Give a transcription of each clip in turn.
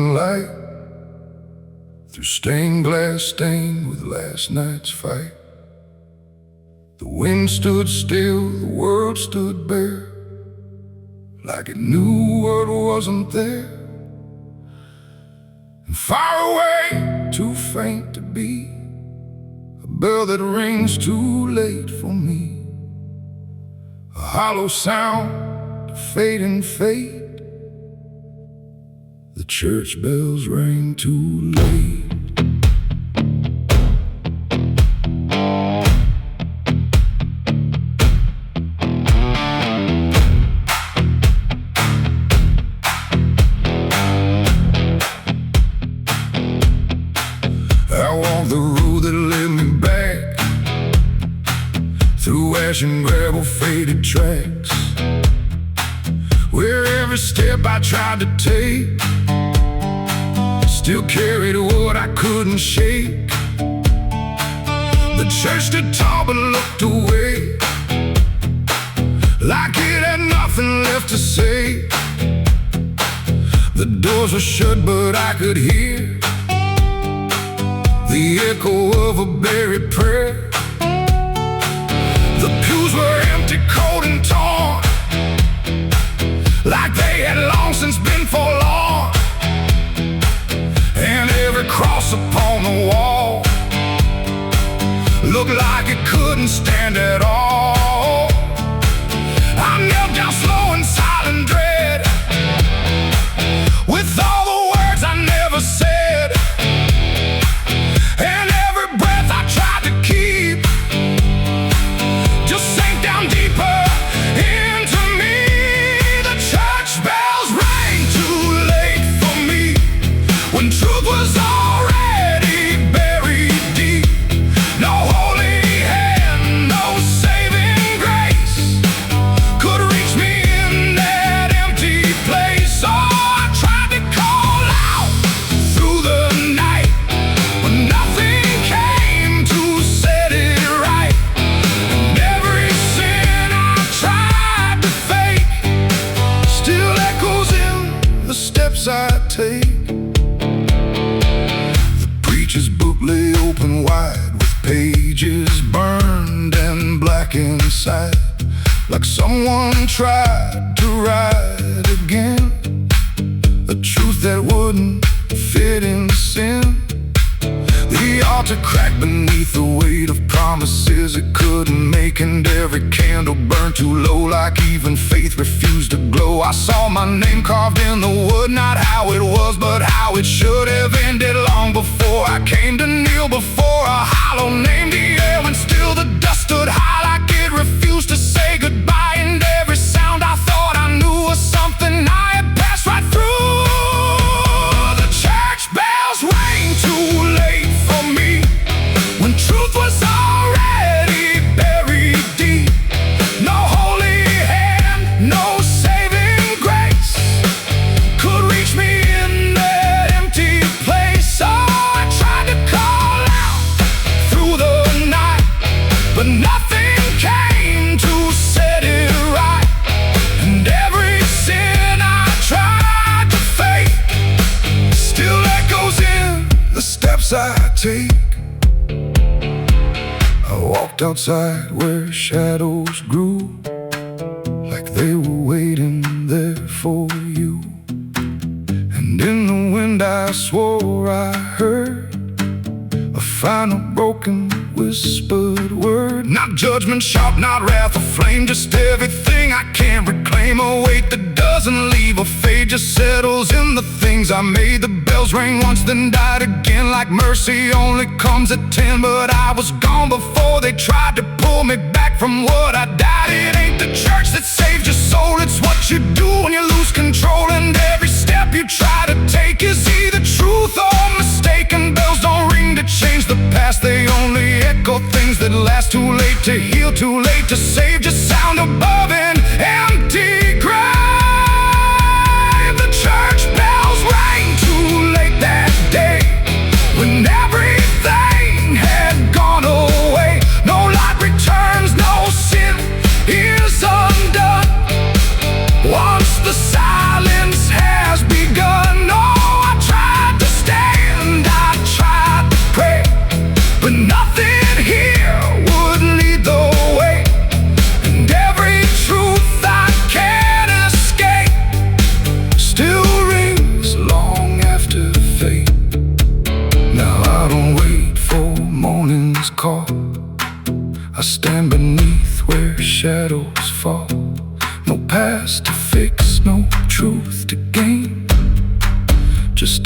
sunlight through stained glass stained with last night's fight. The wind stood still, the world stood bare, like it knew what wasn't there. And far away, too faint to be, a bell that rings too late for me, a hollow sound, a fading fate. The church bells rang too late. I walked the road that led me back through ash and gravel, faded tracks, where every step I tried to take still carried what I couldn't shake. The church stood tall but looked away, like it had nothing left to say. The doors were shut but I could hear the echo of a buried prayer. The pews were empty, cold and torn, like they had long since been forlorn. And every cross upon the wall looked like it couldn't stand at all. I knelt down slow in silent dread, with all the words I never said, and every breath I tried to keep just sank down deeper into me. The church bells rang too late for me, when truth was already buried deep. No holy hand, no saving grace could reach me in that empty place. Oh, I tried to call out through the night, but nothing came to set it right. And every sin I tried to fake still echoes in the steps I take. The preacher's book lay open wide, with pages burned and black inside, like someone tried to write again a truth that wouldn't fit in sin. The altar cracked beneath the weight of promises it couldn't make, and every candle burned too low, like even faith refused to glow. I saw my name carved in the wood, not how it was, but how it should have ended long before I came to kneel before a hollow named the air, when still the dust stood high, like it refused to say goodbye. And every sound I thought I knew was something I had passed right through. The church bells rang too late for me, when truth was already buried deep. No holy hand, no saving grace could reach me in that empty place. Oh, I tried to call out through the night, but nothing came to set it right. And every sin I tried to fake still echoes in the steps I take. I walked outside where shadows grew, like they were waiting there for you. And in the wind I swore I heard a final broken whispered word. Not judgment sharp, not wrath or flame, just everything I can't reclaim. A weight that doesn't leave a fade, just settles in the things I made. The bells rang once, then died again, like mercy only comes at 10. But I was gone before they tried to pull me back from what I died. It ain't the church that saves your soul, it's what you do when you lose control. And every step you try to take is either truth or mistaken. Bells don't ring to change the past, they only echo things that last. Too late to heal, too late to save, just sound above an empty grave. The church bells rang too late that day, when everything had gone away. No light returns, no sin is undone once the silence has begun. Oh, I tried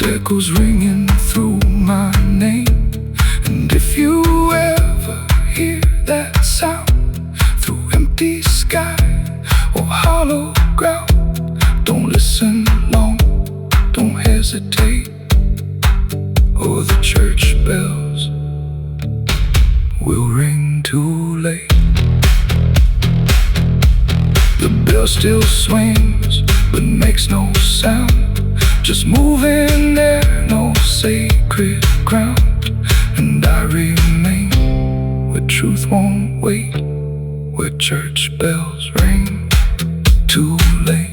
echoes ringing through my name. And if you ever hear that sound through empty sky or hollow ground, don't listen long, don't hesitate, or the church bells will ring too late. The bell still swings but makes no sound, just moving there, no sacred ground. And I remain where truth won't wait, where church bells ring too late.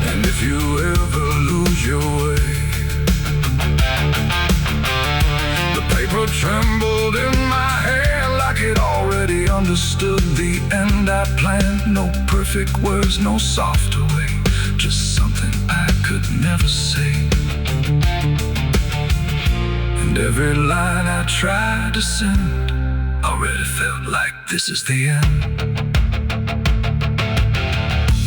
And if you ever lose your way, the paper trembled in my hand like it already understood the end I planned. No perfect words, no softer way, just something I could never say. And every line I tried to send already felt like this is the end.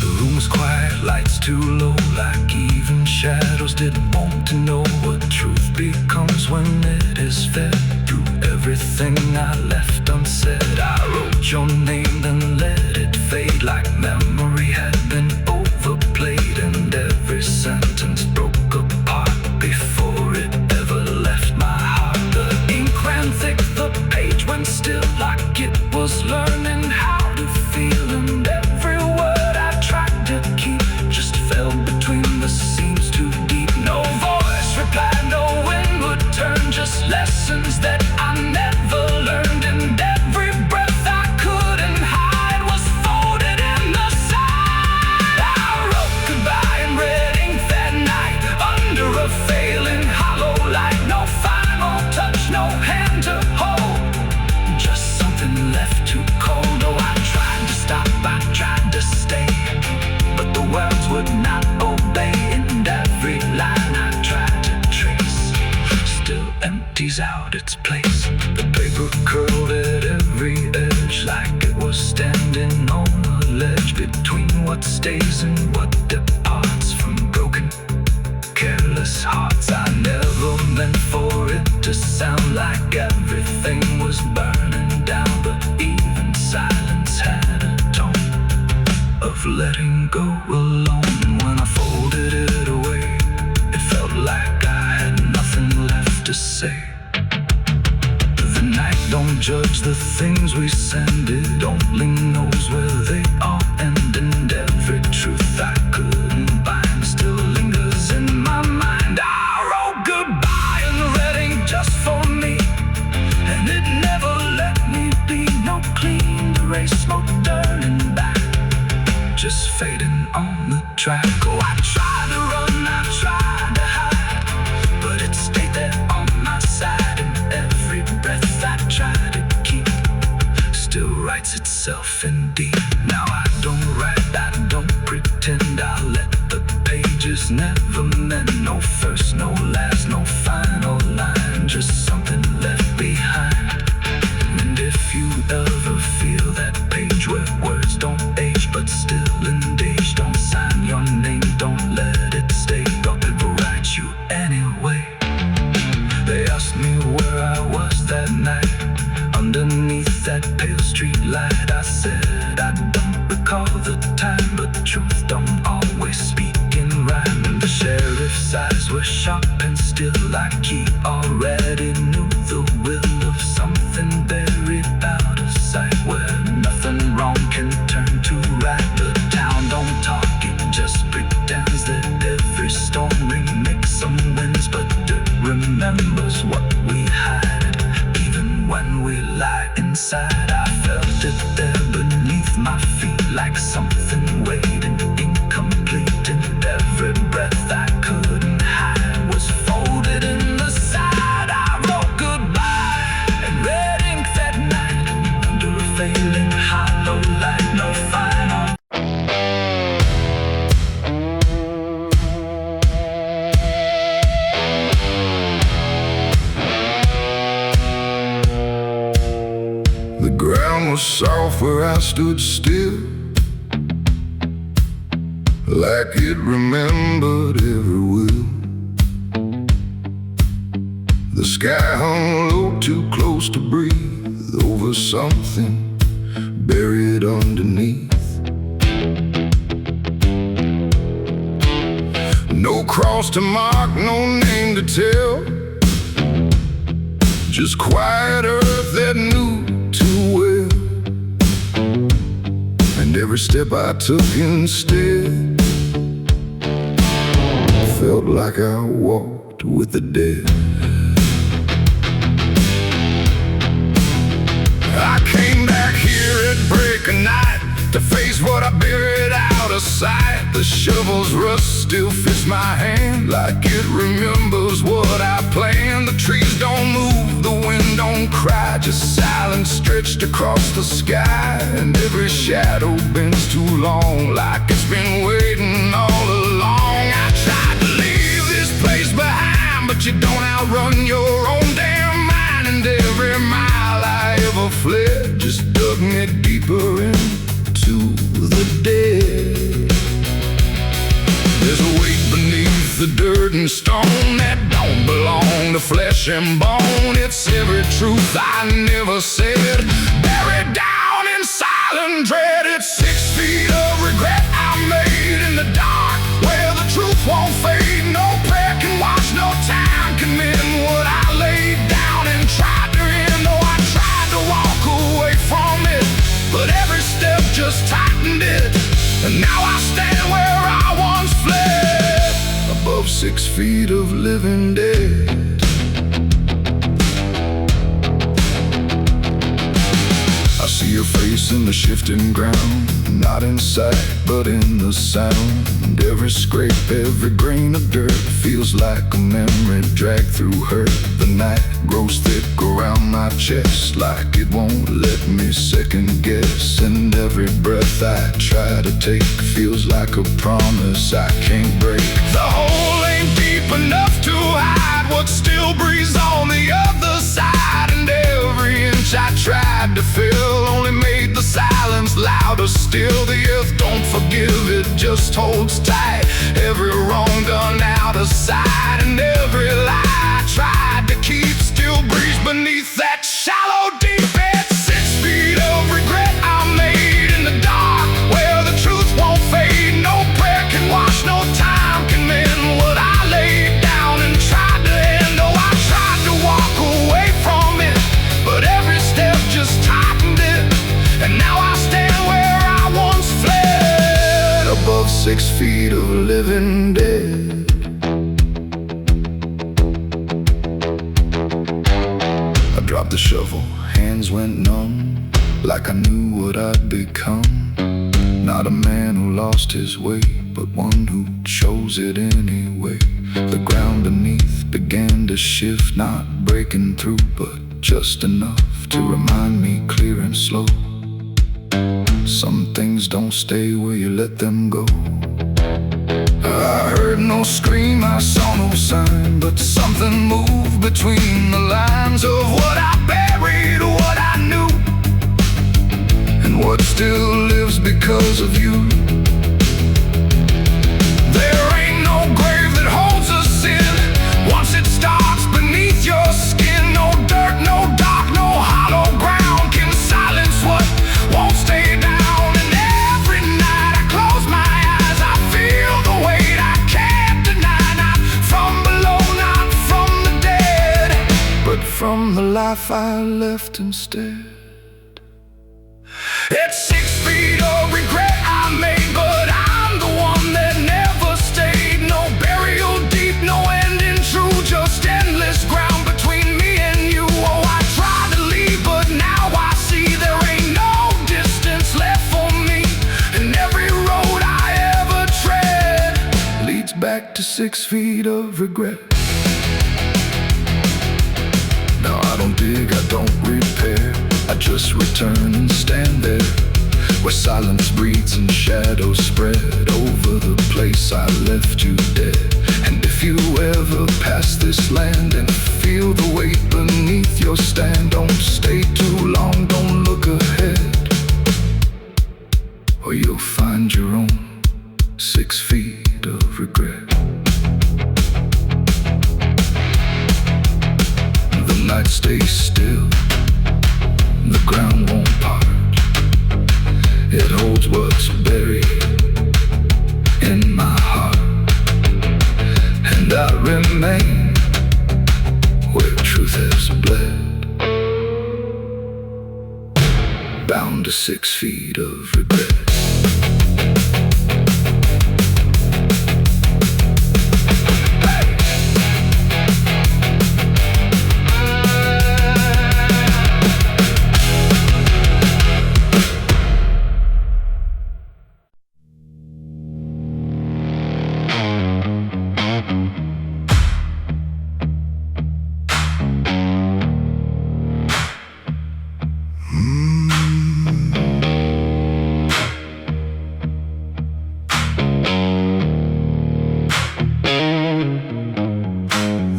The room was quiet, lights too low, like even shadows didn't want to know what truth becomes when it is fed. Through everything I left unsaid, I wrote your name, then let it fade like memory had been overplayed. And every sentence broke apart before it ever left my heart. The ink ran thick, the page went still, like it was learning how to feel. And every word I tried to keep just fell between the seams too deep. No voice replied, no wind would turn, just lessons that I never learned. And every breath I couldn't hide was folded in the side. I wrote goodbye in red ink that night, under a failing hollow light. No final touch, no hand to hold, just something left too cold. Oh, I tried to stop, I tried to stay, but the words would not obey. And every line I tried to trace still empties out its place. The paper curled at every edge like it was standing on a ledge between what stays and what departs from broken, careless hearts. I never meant for it to sound like everything was burning down, but even silence had a tone of letting go alone. When I folded it away, it felt like I had nothing left to say. The night don't judge the things we send, it only knows where they all end. And every truth I couldn't bind still lingers in my mind. I wrote goodbye in red ink just for me, and it never let me be. No clean erase, no turning back, just fading on the track. Oh, I tried to run, I tried to hide, but it stayed there on my side. And every breath I tried to keep still writes itself in deep. Now I don't write, I don't pretend, I let the pages never mend. No first, no last, no final line, just something left behind. And if you ever feel that page where words don't age but still engage, don't sign your name, don't let it stay, or it will write you anyway. They asked me where I was that night, underneath that pale street light. I said I don't recall the time, but truth don't always speak in rhyme. And the sheriff's eyes were sharp and still, like he already knew the will of something buried out of sight, where nothing wrong can turn to right. The town don't talk, it just pretends that every storm remakes some winds, but it remembers what we hide. Even when we lie inside, I felt it there beneath my feet, like something waiting incomplete. And every breath I couldn't hide was folded in the side. I wrote was soft where I stood still, like it remembered every will. The sky hung low, too close to breathe, over something buried underneath. No cross to mark, no name to tell, just quiet earth that knew too well. And every step I took instead felt like I walked with the dead. I came back here at break of night to face what I buried out of sight. The shovel's rust still fits my hand, like it remembers what I planned. The trees don't move, the wind don't cry, just silence stretched across the sky. And every shadow bends too long, like it's been waiting all along. I tried to leave this place behind, but you don't outrun your own damn mind. And every mile I ever fled just dug me deeper into the dead. There's a weight beneath the dirt and stone that don't belong to flesh and bone. It's every truth I never said, buried down in silent dread. It's 6 feet of regret I made in the dark, where the truth won't fade. No prayer can wash, no time can mend what I laid down and tried to end. Oh, I tried to walk away from it, but every step just tightened it. And now I stand where I once fled, above 6 feet of living dead. I see your face in the shifting ground, not in sight but in the sound. Every scrape, every grain of dirt feels like a memory dragged through hurt. The night grows thick around my chest, like it won't let me second guess. And every breath I try to take feels like a promise I can't break. The hole ain't deep enough to hide what still breathes on the other side. And every inch I tried to fill only made the silence louder still. The earth don't forgive, it just holds tight. Every wrong done out of sight, and every lie I tried to keep still breathes beneath that shallow deep end. 6 feet of regret I made in the dark, where the truth won't fade. No prayer can wash, no time can mend what I laid down and tried to end. Oh, I tried to walk away from it, but every step just tightened it. And now I stand where I once fled, above 6 feet of living dead. I dropped the shovel, hands went numb, like I knew what I'd become. Not a man who lost his way, but one who chose it anyway. The ground beneath began to shift, not breaking through, but just enough to remind me clear and slow. Some things don't stay where you let them go. I heard no scream, I saw no sign, but something moved between the lines of what I buried, what I knew, and what still lives because of you. There ain't no grave that holds us in once it starts beneath your skin. No dirt, no dark, no hollow ground can silence what won't stay down. And every night I close my eyes, I feel the weight I can't deny. Not from below, not from the dead, but from the life I left instead. It's 6 feet of regret I made, but I'm the one that never stayed. No burial deep, no ending true, just endless ground between me and you. Oh, I tried to leave, but now I see there ain't no distance left for me. And every road I ever tread leads back to 6 feet of regret. Now I don't dig, I don't repair, I just return and stand there, where silence breathes and shadows spread over the place I left you dead. And if you ever pass this land and feel the weight beneath your stand, don't stay too long, don't look ahead. light stays still, the ground won't part. It holds what's buried in my heart, and I remain where truth has bled, bound to 6 feet of regret.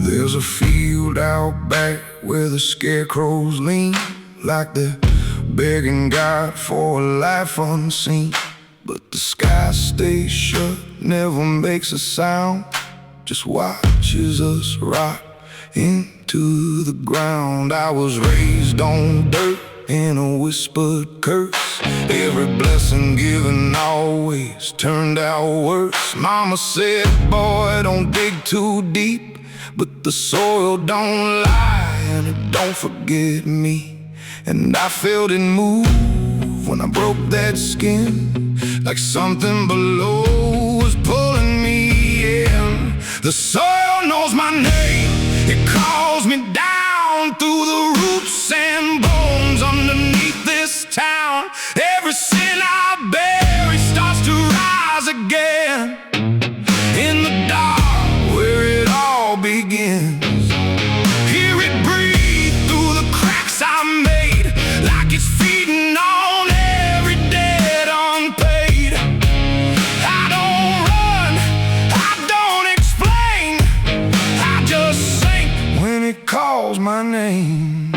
There's a field out back where the scarecrows lean, like they're begging God for a life unseen. But the sky stays shut, never makes a sound, just watches us rot into the ground. I was raised on dirt in a whispered curse. Every blessing given always turned out worse. Mama said, boy, don't dig too deep, but the soil don't lie and it don't forget me. And I felt it move when I broke that skin, like something below was pulling me in. The soil knows my name, it calls me down through the roots and bones underneath this town. Every sin I bury starts to rise again in the dark where it all begins. Hear it breathe through the cracks I made, like it's feeding on every debt unpaid. I don't run, I don't explain, I just sink when it calls my name.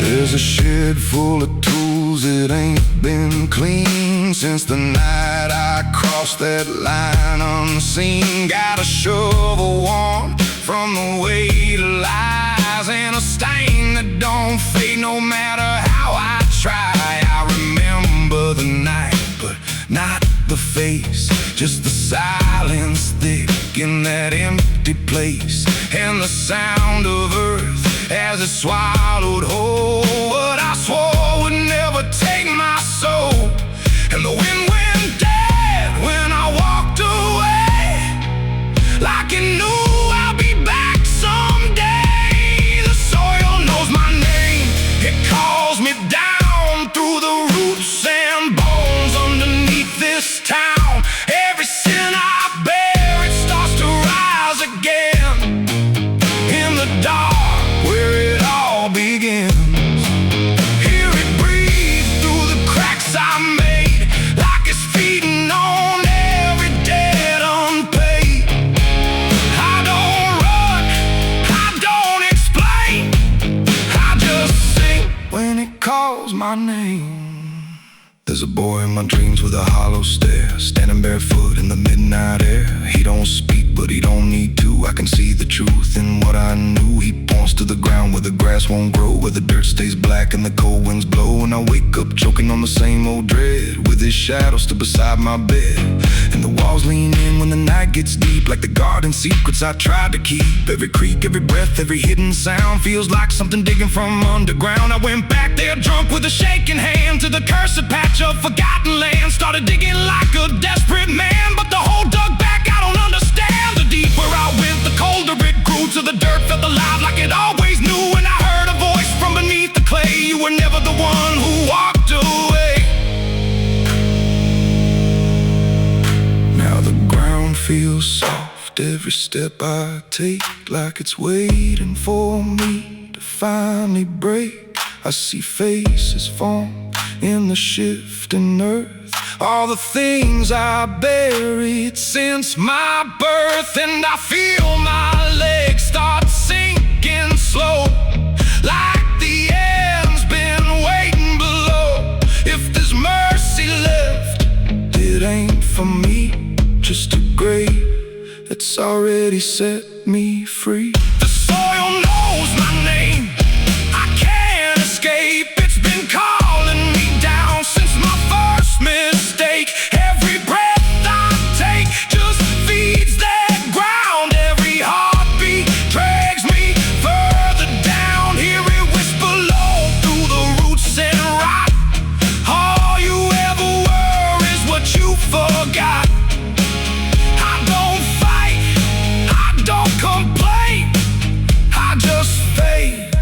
There's a shed full of tools that ain't been clean since the night I crossed that line unseen. Got a shovel worn from the weight of lies, and a stain that don't fade no matter how I try. I remember the night, but not the face, just the silence thick in that empty place, and the sound of earth as it swallowed whole what I swore would never take my soul. And the wind went dead when I walked away, like it knew I'll be back someday. The soil knows my name, it calls me down through the roots and bones underneath this town. Every sin I bear, it starts to rise again in the dark where it all begins. Hear it breathe through the cracks I made, like it's feeding on every debt unpaid. I don't run, I don't explain, I just sing when it calls my name. There's a boy in my dreams with a hollow stare, standing barefoot in the midnight air. He don't speak, but he don't need to. I can see the truth in what I knew. He points to the ground where the grass won't grow, where the dirt stays black and the cold winds blow. And I wake up choking on the same old dread, with his shadow still beside my bed. And the walls lean in when the night gets deep, like the garden secrets I tried to keep. Every creak, every breath, every hidden sound feels like something digging from underground. I went back there drunk with a shaking hand to the cursed patch of forgotten land. Started digging like a desperate man, but the hole dug back, I don't understand. The deeper I went, the colder it grew, till the dirt felt alive like it always knew. And I heard a voice from beneath the clay, you were never the one who walked away. Now the ground feels soft, every step I take, like it's waiting for me to finally break. I see faces form in the shifting earth, all the things I buried since my birth. And I feel my legs start sinking slow, like the end's been waiting below. If there's mercy left, it ain't for me, just a grave that's already set me free. The soil knows my name, I can't escape. It's been calling me down since my first mistake. Every breath I take just feeds that ground. Every heartbeat drags me further down. Hear it whisper low through the roots and rot. All you ever were is what you forgot. I don't fight, I don't complain, I just fade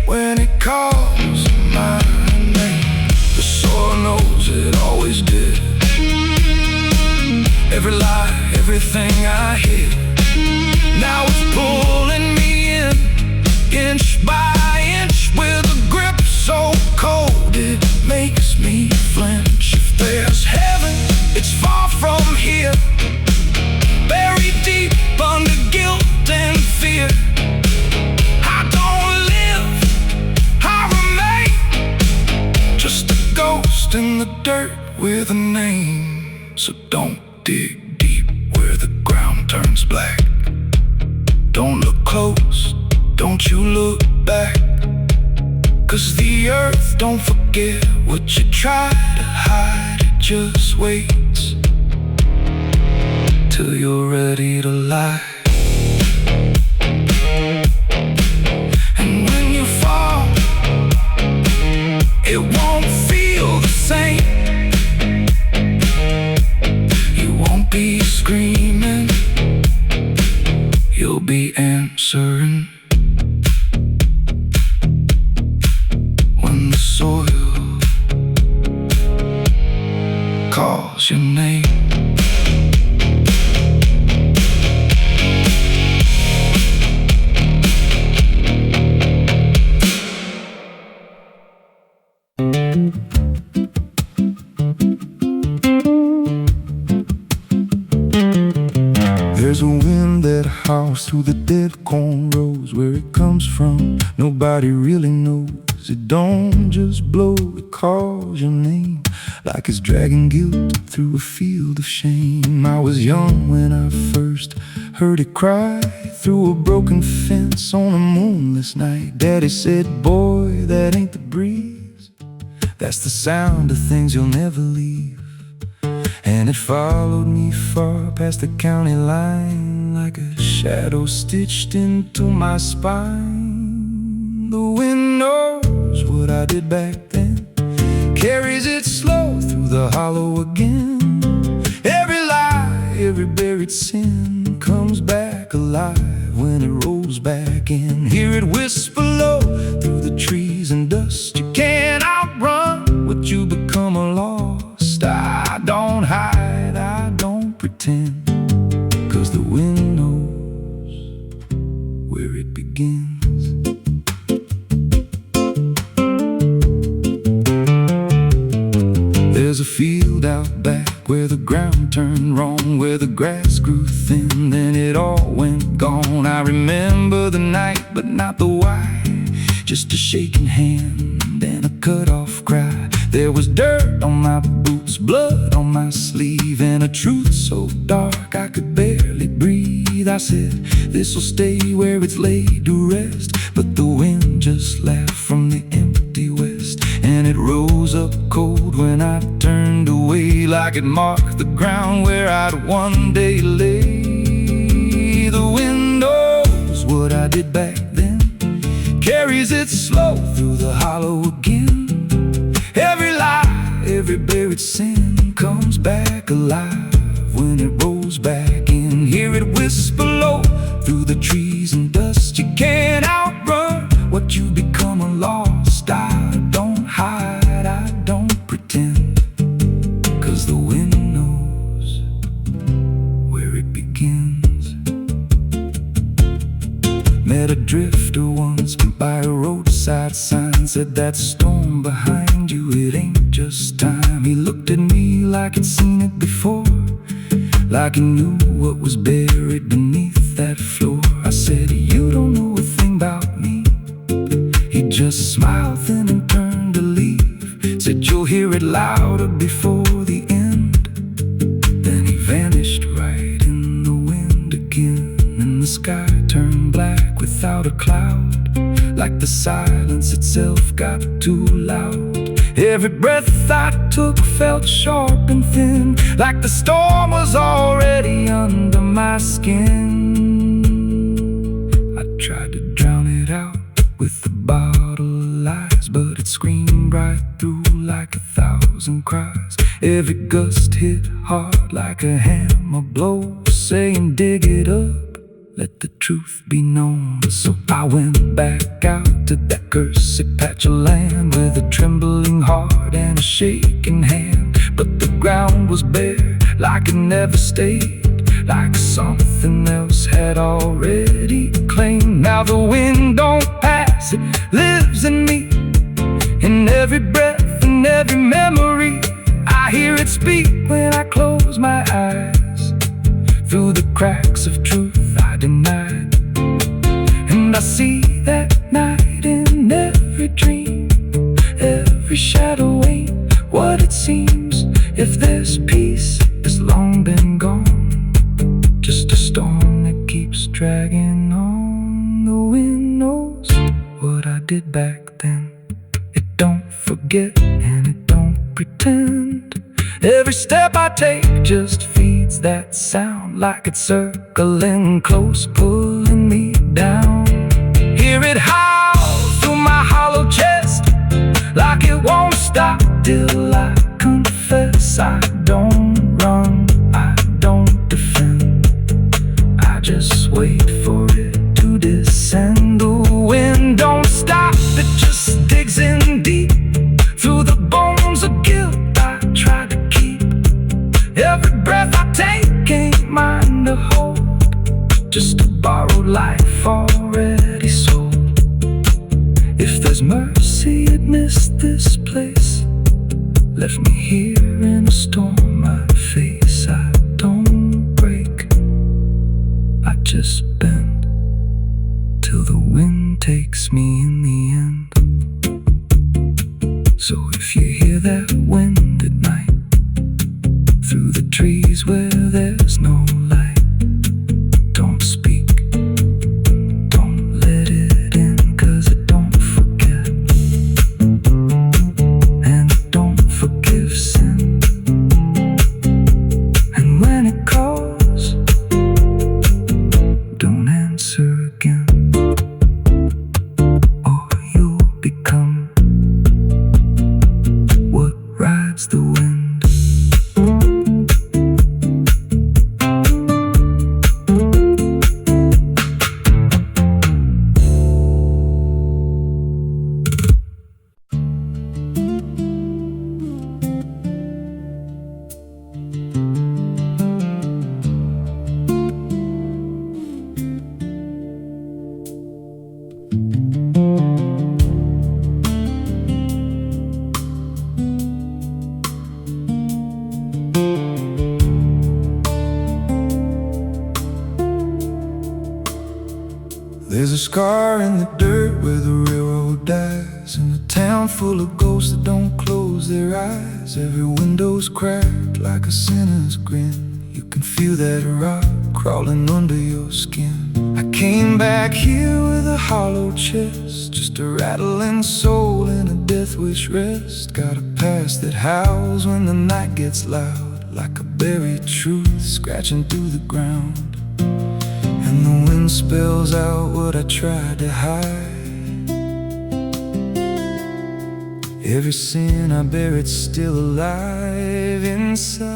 when it calls my name. The soil knows it always did. Every lie, everything I hear, now it's pulling me in, inch by inch, with a grip so cold it makes me flinch. If there's heaven, it's far from here, buried deep under guilt and fear. I don't live, I remain, just a ghost in the dirt with a name. So don't dig deep where the ground turns black. Don't look close, don't you look back, 'cause the earth don't forget what you try to hide. It just waits till you're ready to lie. And when you fall, it won't feel the same. You won't be screaming, you'll be answering. When the soil calls your name. There's a wind that howls through the dead corn rows. Where it comes from, nobody really knows. It don't just blow, it calls your name, like it's dragging guilt through a field of shame. I was young when I first heard it cry through a broken fence on a moonless night. Daddy said, boy, that ain't the breeze, that's the sound of things you'll never leave. And it followed me far past the county line, like a shadow stitched into my spine. The wind knows what I did back then, carries it slow through the hollow again. Every lie, every buried sin comes back alive when it rolls back in. Hear it whisper low through the trees and dust. You can't outrun what you become a lost. I don't hide, I don't pretend, 'cause the wind knows where it begins. There's a field out back where the ground turned wrong, where the grass grew thin, then it all went gone. I remember the night, but not the why, just a shaking hand and a cut-off cry. There was dirt on my boots, blood on my sleeve, and a truth so dark I could barely breathe. I said, this'll stay where it's laid to rest, but the wind just laughed from the empty west, and it rose up cold when I turned away, like it marked the ground where I'd one day lay. The wind knows what I did back then, carries it slow through the hollow again. Every lie, every buried sin comes back alive when it rolls back in. Hear it whisper low through the trees and dust. You can't outrun what you become a lost. I don't hide, I don't pretend, 'cause the wind knows where it begins. Met a drifter once by a roadside sign, said that storm behind you, it ain't just time. He looked at me like he'd seen it before, like he knew what was buried beneath that floor. I said, you don't know a thing about me. He just smiled then and turned to leave, said you'll hear it louder before the end. sky turned black without a cloud, like the silence itself got too loud. Every breath I took felt sharp and thin, like the storm was already under my skin. I tried to drown it out with a bottle of lies, but it screamed right through like 1,000 cries. Every gust hit hard like a hammer blow, saying dig it up, let the truth be known. So I went back out to that cursed patch of land with a trembling heart and a shaking hand. But the ground was bare, like it never stayed, like something else had already claimed. Now the wind don't pass, it lives in me, in every breath and every memory. I hear it speak when I close my eyes, through the cracks of truth I denied. And I see that night in every dream. Every shadow ain't what it seems. If there's peace, it's long been gone, just a storm that keeps dragging on. The wind knows what I did back then. It don't forget and it don't pretend. Every step I take just feeds that sound, like it's circling close, pulling me down. Hear it howl through my hollow chest, like it won't stop till I confess. I don't run, I don't defend, I just wait for it to descend. The wind don't stop, it just digs in deep, through the bones of guilt I try to keep. Every breath I take ain't mine to hold, just a borrowed life already sold. If there's mercy, it missed this place, left me here in a storm I face. I don't break, I just bend, till the wind takes me in the end. So if you hear that wind at night, through the trees where there's no light, don't speak, don't let it in, 'cause it don't forget, and it don't forgive sin. And when it calls, don't answer again, or you'll become what rides the wind. There's a scar in the dirt where the railroad dies, in a town full of ghosts that don't close their eyes. Every window's cracked like a sinner's grin, you can feel that rock crawling under your skin. I came back here with a hollow chest, just a rattling soul in a death wish rest. Got a past that howls when the night gets loud, like a buried truth scratching through the ground. And the wind spells out what I tried to hide. Every sin I bear, it's still alive inside.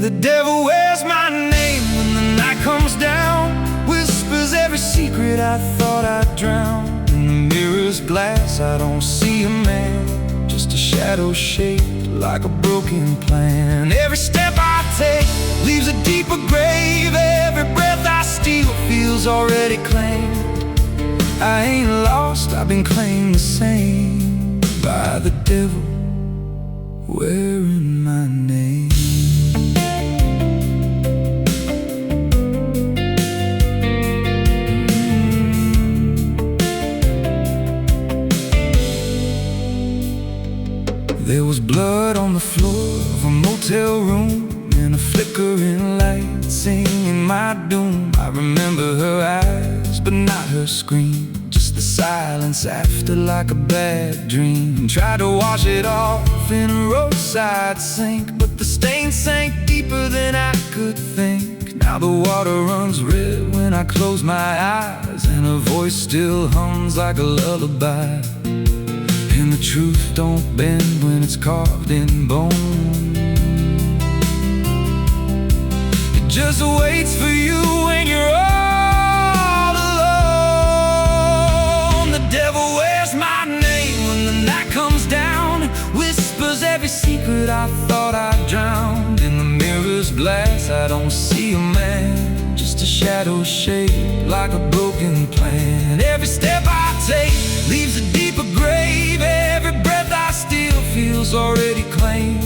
The devil wears my name when the night comes down, whispers every secret I thought I'd drown. In the mirror's glass I don't see a man, just a shadow shaped like a broken plan. Every step I take leaves a deeper grave. Every breath I steal feels already claimed. I ain't lost, I've been claimed the same by the devil wearing my name. There was blood on the floor of a motel room in a flickering light, singing my doom. I remember her eyes, but not her scream, just the silence after, like a bad dream. Tried to wash it off in a roadside sink, but the stain sank deeper than I could think. Now the water runs red when I close my eyes, and her voice still hums like a lullaby. And the truth don't bend when it's carved in bone. It just waits for you when you're all alone. The devil wears my name when the night comes down, whispers every secret I thought I drowned. In the mirror's glass I don't see a man, just a shadow shaped like a broken plan. Every step I take leaves a deeper grave. Every breath I steal feels already claimed.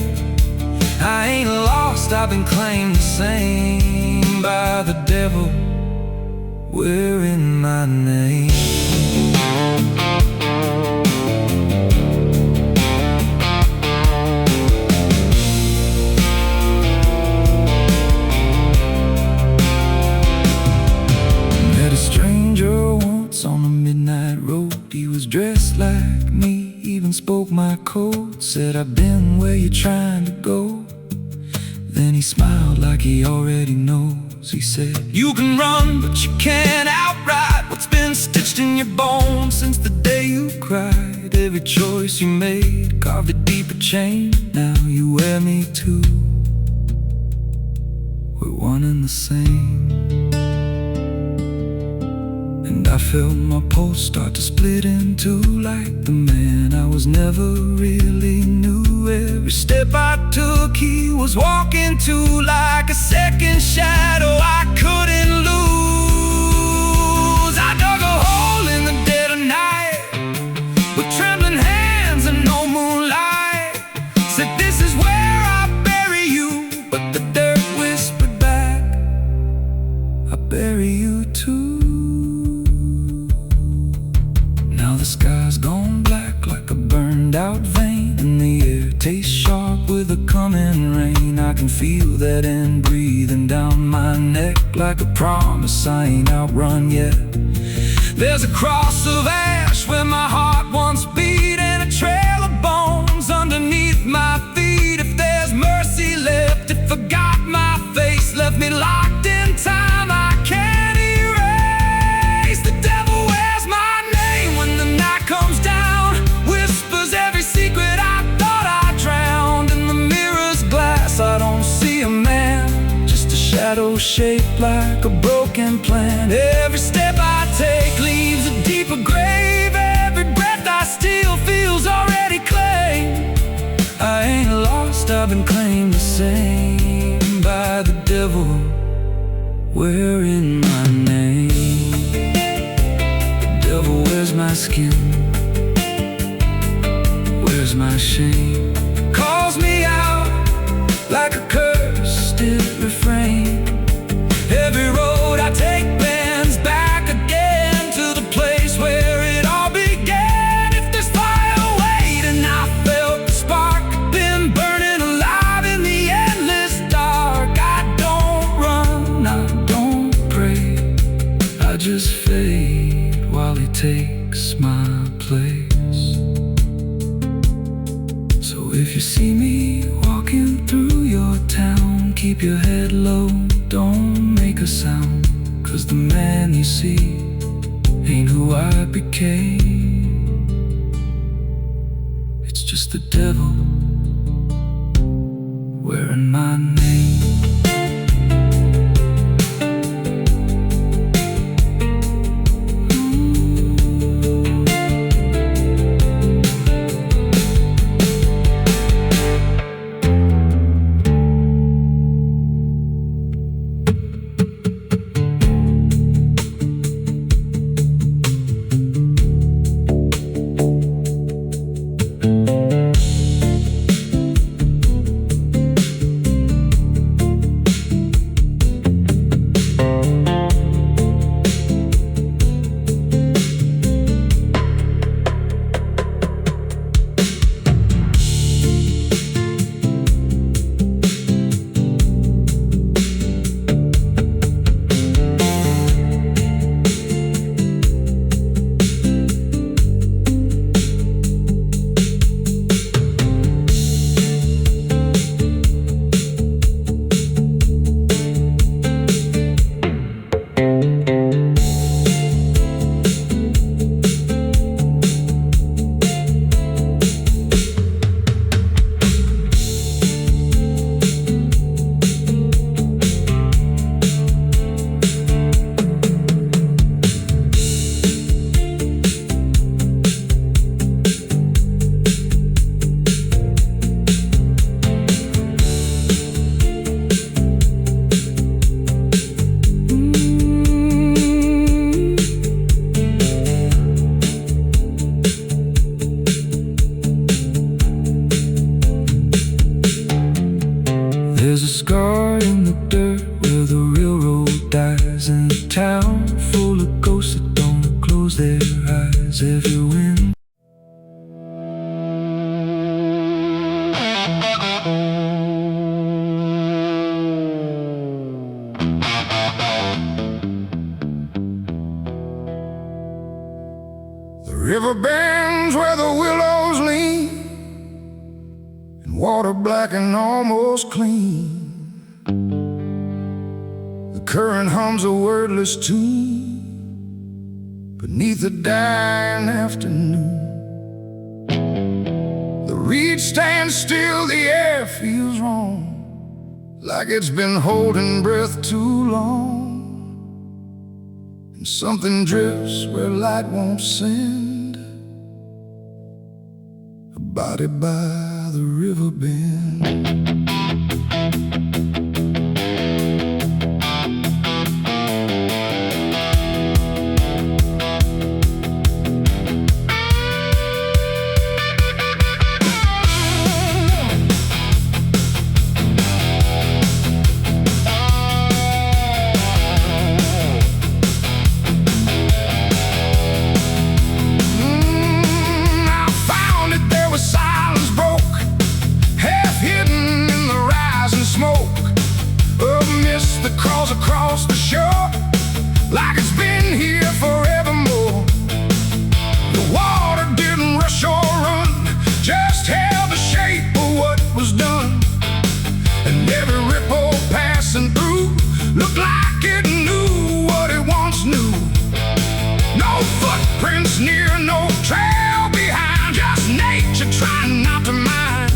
I ain't lost, I've been claimed the same by the devil wearing my name. Met a stranger once on a midnight road. He was dressed like me, even spoke my code. Said, I've been where you're trying to go. Then he smiled like he already knows. He said, you can run, but you can't outride what's been stitched in your bones since the day you cried. Every choice you made carved a deeper chain. Now you wear me too. We're one and the same. And I felt my pulse start to split in two, like the man I was never really knew. Every step I took he was walking to, like a second shadow I couldn't lose. I dug a hole in the dead of night with trembling hands and no moonlight. Said, this is where I bury you, but the dirt whispered back, I bury you too. Now the sky's gone black like a burned out vein, and the air tastes sharp with the coming rain. I can feel that end breathing down my neck, like a promise I ain't outrun yet. There's a cross of ash where my heart once beat, and a trail of bones underneath my feet. If there's mercy left, it forgot my face, left me locked in time I can't erase. The devil wears my name when the night comes down, whispers every secret I thought I drowned. In the mirror's glass I don't see a man, just a shadow shaped like a broken plan. Every step I take leaves a deeper grave. Every breath I steal feels already claimed. I ain't lost, I've been claimed the same by the devil wearing my name. The devil wears my skin, wears my shame, calls me out like a cursed refrain. Every road I take bends back again to the place where it all began. If there's fire waiting, I felt the spark, been burning alive in the endless dark. I don't run, I don't pray, I just fade while he takes my place. So if you see me walking through your town, keep your head low, don't make a sound, 'cause the man you see ain't who I became. It's just the devil wearing my name. There's a scar in the dirt where the railroad dies, in a town full of ghosts that don't close their eyes. Every wind the river bends where the willows lean, and water black and almost clean. The current hums a wordless tune beneath the dying afternoon. The reed stands still, the air feels wrong, like it's been holding breath too long. And something drifts where light won't send, a body by the river bend. Across the shore, like it's been here forevermore. The water didn't rush or run, just held the shape of what was done. And every ripple passing through looked like it knew what it once knew. No footprints near, no trail behind, just nature trying not to mind.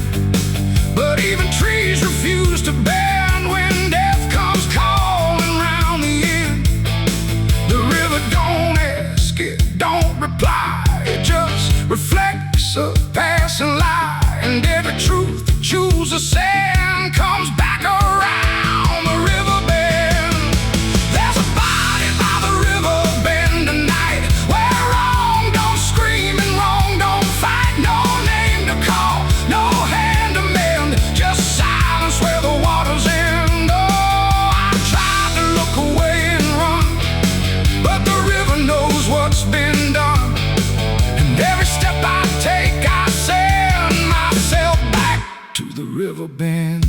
But even trees refuse to bend when death comes calling round the end. The river don't ask, it don't reply, it just reflects a passing lie. And every truth that chooses sand comes back around the river bend. There's a body by the river bend tonight, where wrong don't scream and wrong don't fight. No name to call, no hand to mend, just silence where the waters end. Oh, I tried to look away and run, but the river knows what's been done. And every step I take, I send myself back to the river bend.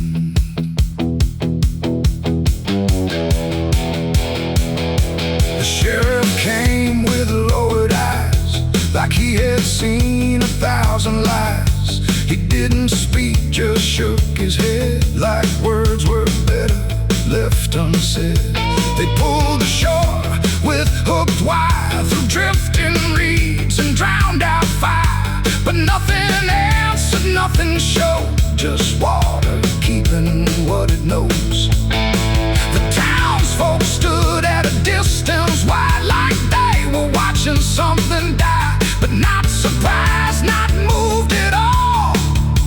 The sheriff came with lowered eyes, like he had seen 1,000 lies. He didn't speak, just shook his head, like words were better left unsaid. They pulled ashore with hooked wire through drifting reeds and drowned out fire. But nothing answered, nothing showed, just water keeping what it knows. The townsfolk stood at a distance wide, like they were watching something die. But not surprised, not moved at all,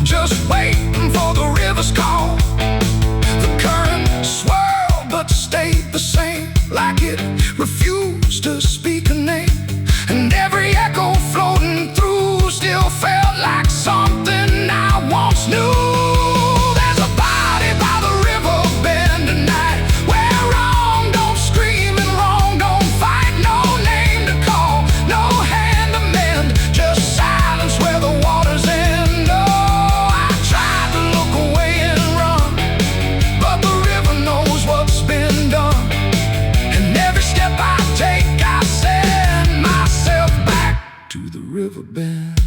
just waiting for the river's call. The current swirled but stayed the same, like it refused to speak a name. And every echo floating through still felt like something I once knew. There's a body by the river bend tonight, where wrong don't scream and wrong don't fight. No name to call, no hand to mend, just silence where the waters end. Oh, I tried to look away and run, but the river knows what's been done. And every step I take, I send myself back to the river bend.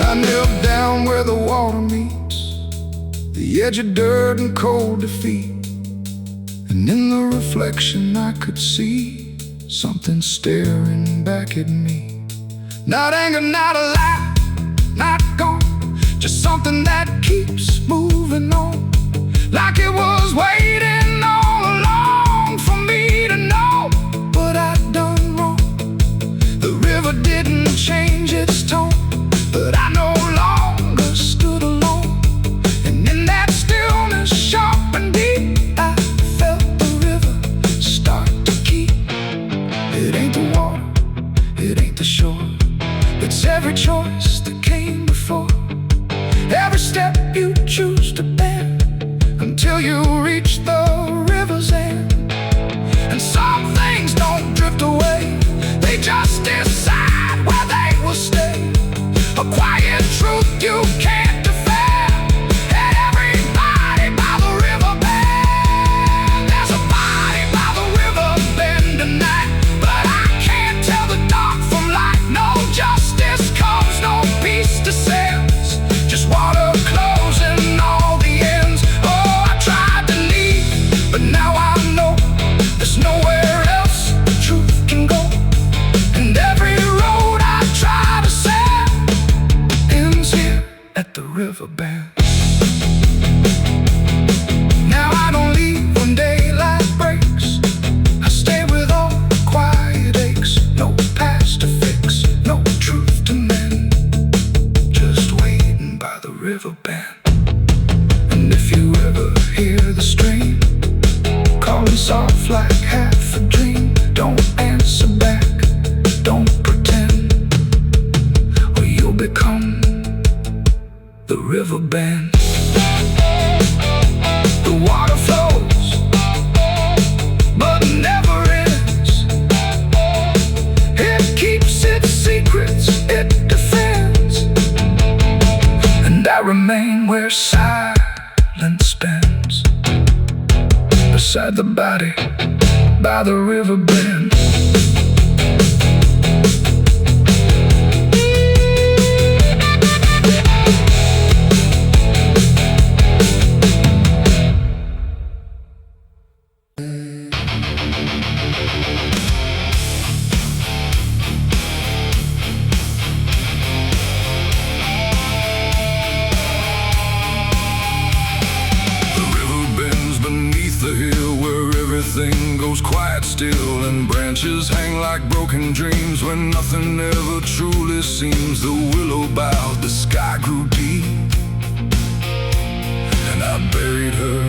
I knelt down where the water meets the edge of dirt and cold defeat. And in the reflection I could see something staring back at me. Not anger, not a lie, not gone, just something that keeps moving on, like it was waiting all along for me to know what I'd done wrong. The river didn't change its tone, but I no longer stood alone. And in that stillness, sharp and deep, I felt the river start to keep. It ain't the water, it beside the body by the river bend. Everything goes quiet still, and branches hang like broken dreams when nothing ever truly seems. The willow bowed, the sky grew deep, and I buried her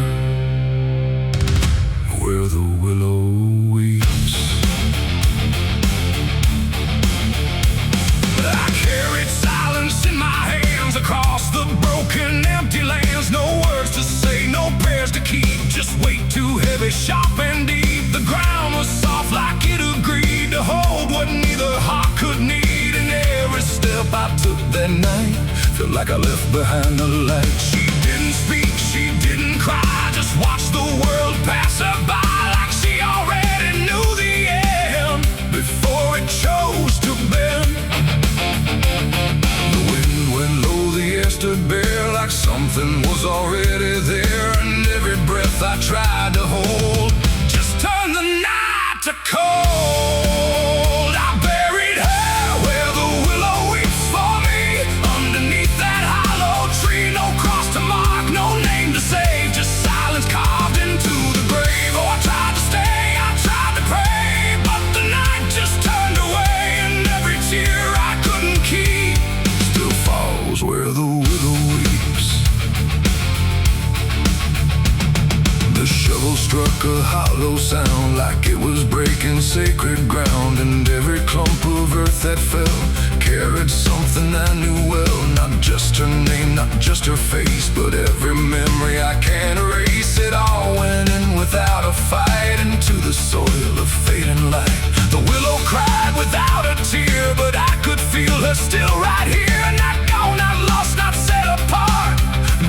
where the willow weeps. I carried silence in my hands across the broken, empty lands. No words to say, no prayers to keep, just weight too heavy, sharp and deep. The ground was soft like it agreed to hold what neither heart could need. And every step I took that night felt like I left behind a light. She didn't speak, she didn't cry, just watched the world pass her by like she already knew the end before it chose to bend. The wind went low, the air stood bare like something was already there. And every breath I tried to hold just turned the night to cold. I buried her where the willow weeps for me, underneath that hollow tree. No cross to mark, no name to save, just silence carved into the grave. Oh, I tried to stay, I tried to pray, but the night just turned away. And every tear I couldn't keep still falls where the willow weeps. The shovel struck a hollow sound like it was breaking sacred ground. And every clump of earth that fell carried something I knew well. Not just her name, not just her face, but every memory I can't erase. It all went in without a fight into the soil of fading light. The willow cried without a tear, but I could feel her still right here. Not gone, not lost, not set apart,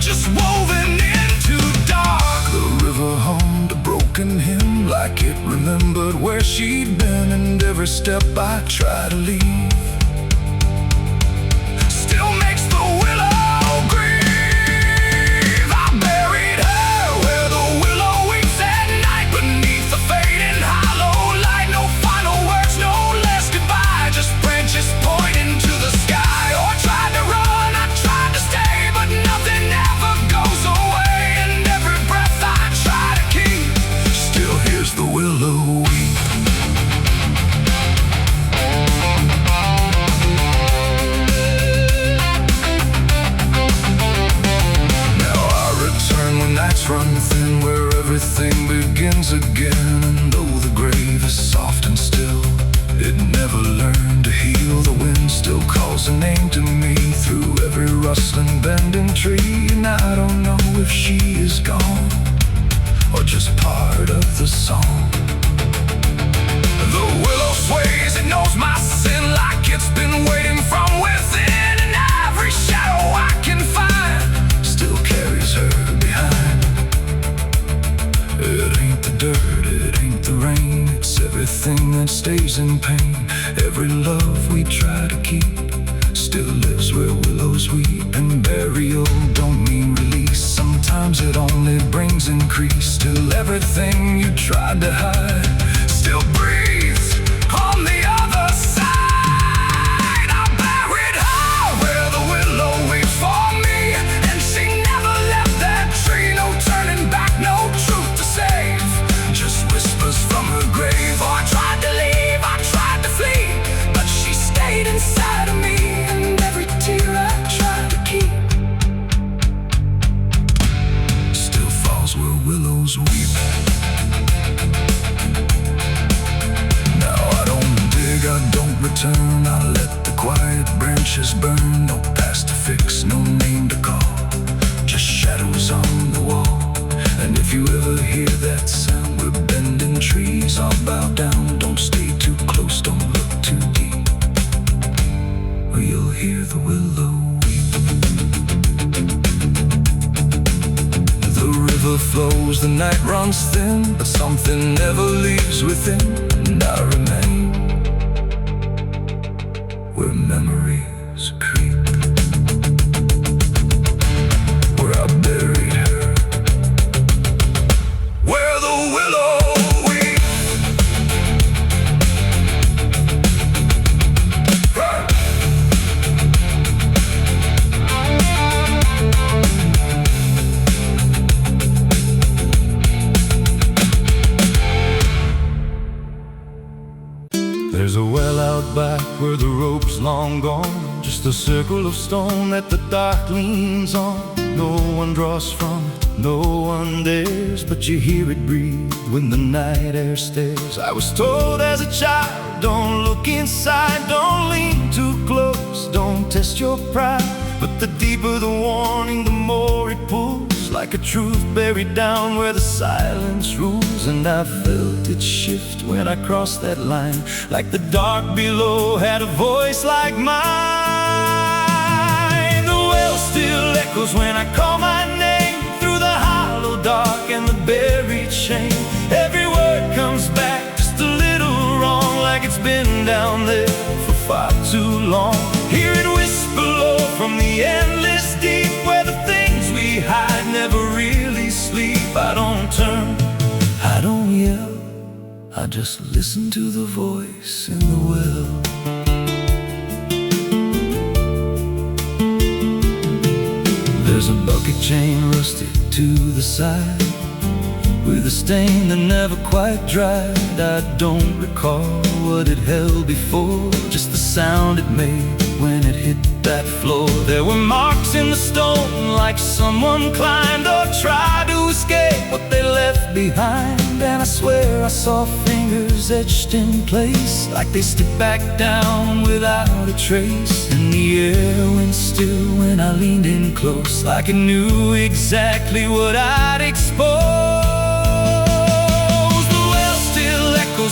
just woven into dark. The river hummed a broken hymn like it remembered where she'd been. And every step I try to leave still makes the willow grieve. I buried her where the willow weeps at night, beneath the fading hollow light. No final words, no less goodbye, just branches pointing to the sky. Oh, I tried to run, I tried to stay, but nothing ever goes away. And every breath I try to keep still hears the willow weep. Run thin where everything begins again. And though the grave is soft and still, it never learned to heal. The wind still calls a name to me through every rustling bending tree. And I don't know if she is gone or just part of the song. The willow sways, it knows my sin like it's been waiting from within. And every shadow I can find still carries her behind. It ain't the dirt, it ain't the rain, it's everything that stays in pain. Every love we try to keep still lives where willows weep. And burial don't mean release, sometimes it only brings increase. Still everything you tried to hide still breathes on the other side. I buried her where the willow weeps for me, and she never left that tree. No turning back, no truth to save, just whispers from her grave. Oh, I tried to leave, I tried to flee, but she stayed inside of me. And every tear I tried to keep still falls where willows weep. Now I don't dig, I don't return, I let the quiet branches burn. No past to fix, no name to call, just shadows on the wall. And if you ever hear that sound, we're bending trees, I'll bow down. Don't stay too close, don't look too deep, or you'll hear the willow weep. The river flows, the night runs thin, but something never leaves within. And I remain where memories creep, where I buried her, where the willow weeps. There's a well out back where the rope's long gone, just a circle of stone that the dark leans on. No one draws from it, no one dares, but you hear it breathe when the night air stares. I was told as a child, don't look inside, don't lean too close, don't test your pride. But the deeper the warning, the more it pulls, like a truth buried down where the silence rules. And I felt it shift when I crossed that line, like the dark below had a voice like mine. The well still echoes when I call my name, through the hollow dark and the buried shame. Every word comes back just a little wrong, like it's been down there for far too long. Hear it whisper low from the endless deep, where the things we hide never really sleep. I don't turn, I don't yell, I just listen to the voice in the well. There's a bucket chain rusted to the side, with a stain that never quite dried. I don't recall what it held before, just the sound it made when it hit that floor. There were marks in the stone, like someone climbed or tried to escape what they left behind. And I swear I saw fingers etched in place, like they slipped back down without a trace. And the air went still when I leaned in close, like it knew exactly what I'd expose.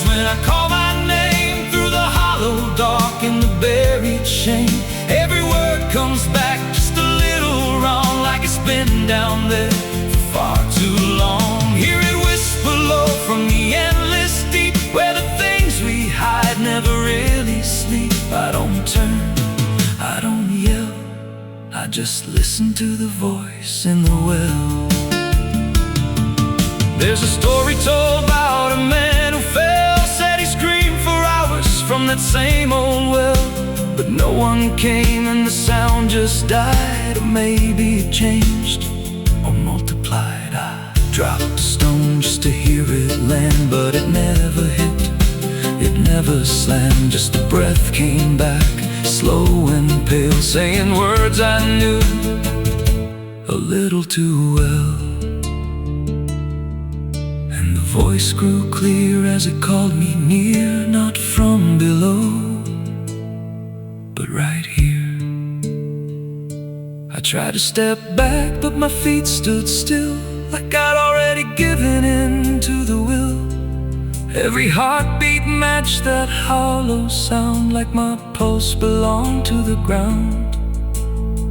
When I call my name, through the hollow dark and the buried shame. Every word comes back just a little wrong, like it's been down there for far too long. Hear it whisper low from the endless deep, where the things we hide never really sleep. I don't turn, I don't yell, I just listen to the voice in the well. There's a story told about a man who fell, said he screamed for hours from that same old well. But no one came and the sound just died, or maybe it changed or multiplied. I dropped a stone just to hear it land, but it never hit, it never slammed. Just a breath came back, slow and pale, saying words I knew a little too well. The voice grew clear as it called me near, not from below, but right here. I tried to step back, but my feet stood still, like I'd already given in to the will. Every heartbeat matched that hollow sound, like my pulse belonged to the ground.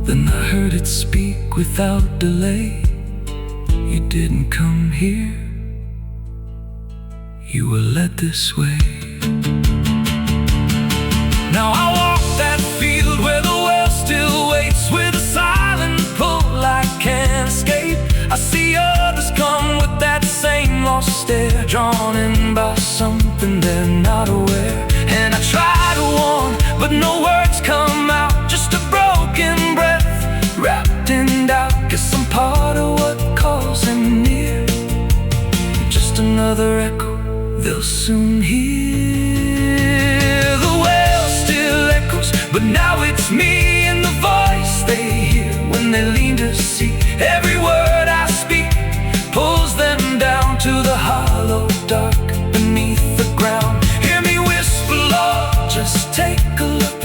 Then I heard it speak without delay, you didn't come here, you were led this way. Now I walk that field where the well still waits, with a silent pull I can't escape. I see others come with that same lost stare, drawn in by something they're not aware. And I try to warn, but no words come out, just a broken breath wrapped in doubt. Guess I'm part of what calls him near, just another echo they'll soon hear. The well still echoes, but now it's me and the voice they hear when they lean to see. Every word I speak pulls them down to the hollow dark beneath the ground. Hear me whisper, Lord, just take a look.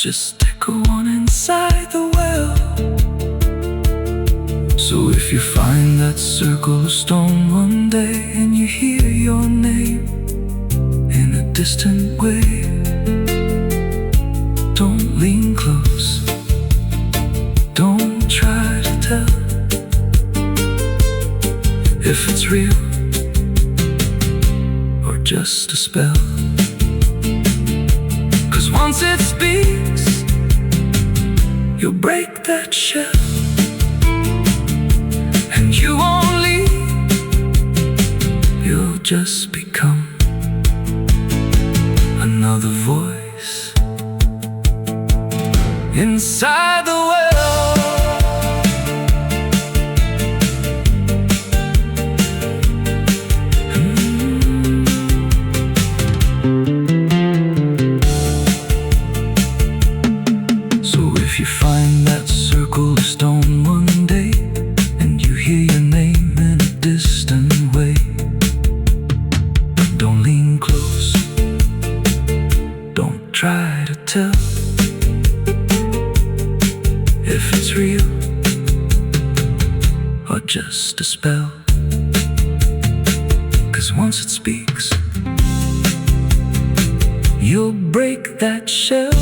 just echo on inside the well. So if you find that circle of stone one day and you hear your name in a distant way, don't lean close, don't try to tell if it's real or just a spell. 'Cause once it speaks, you'll break that shell, and you won't leave, you'll just become another voice inside the well. So if you find that circle of stone one day and you hear your name in a distant way, don't lean close, don't try to tell if it's real or just a spell. 'Cause once it speaks, you'll break that shell,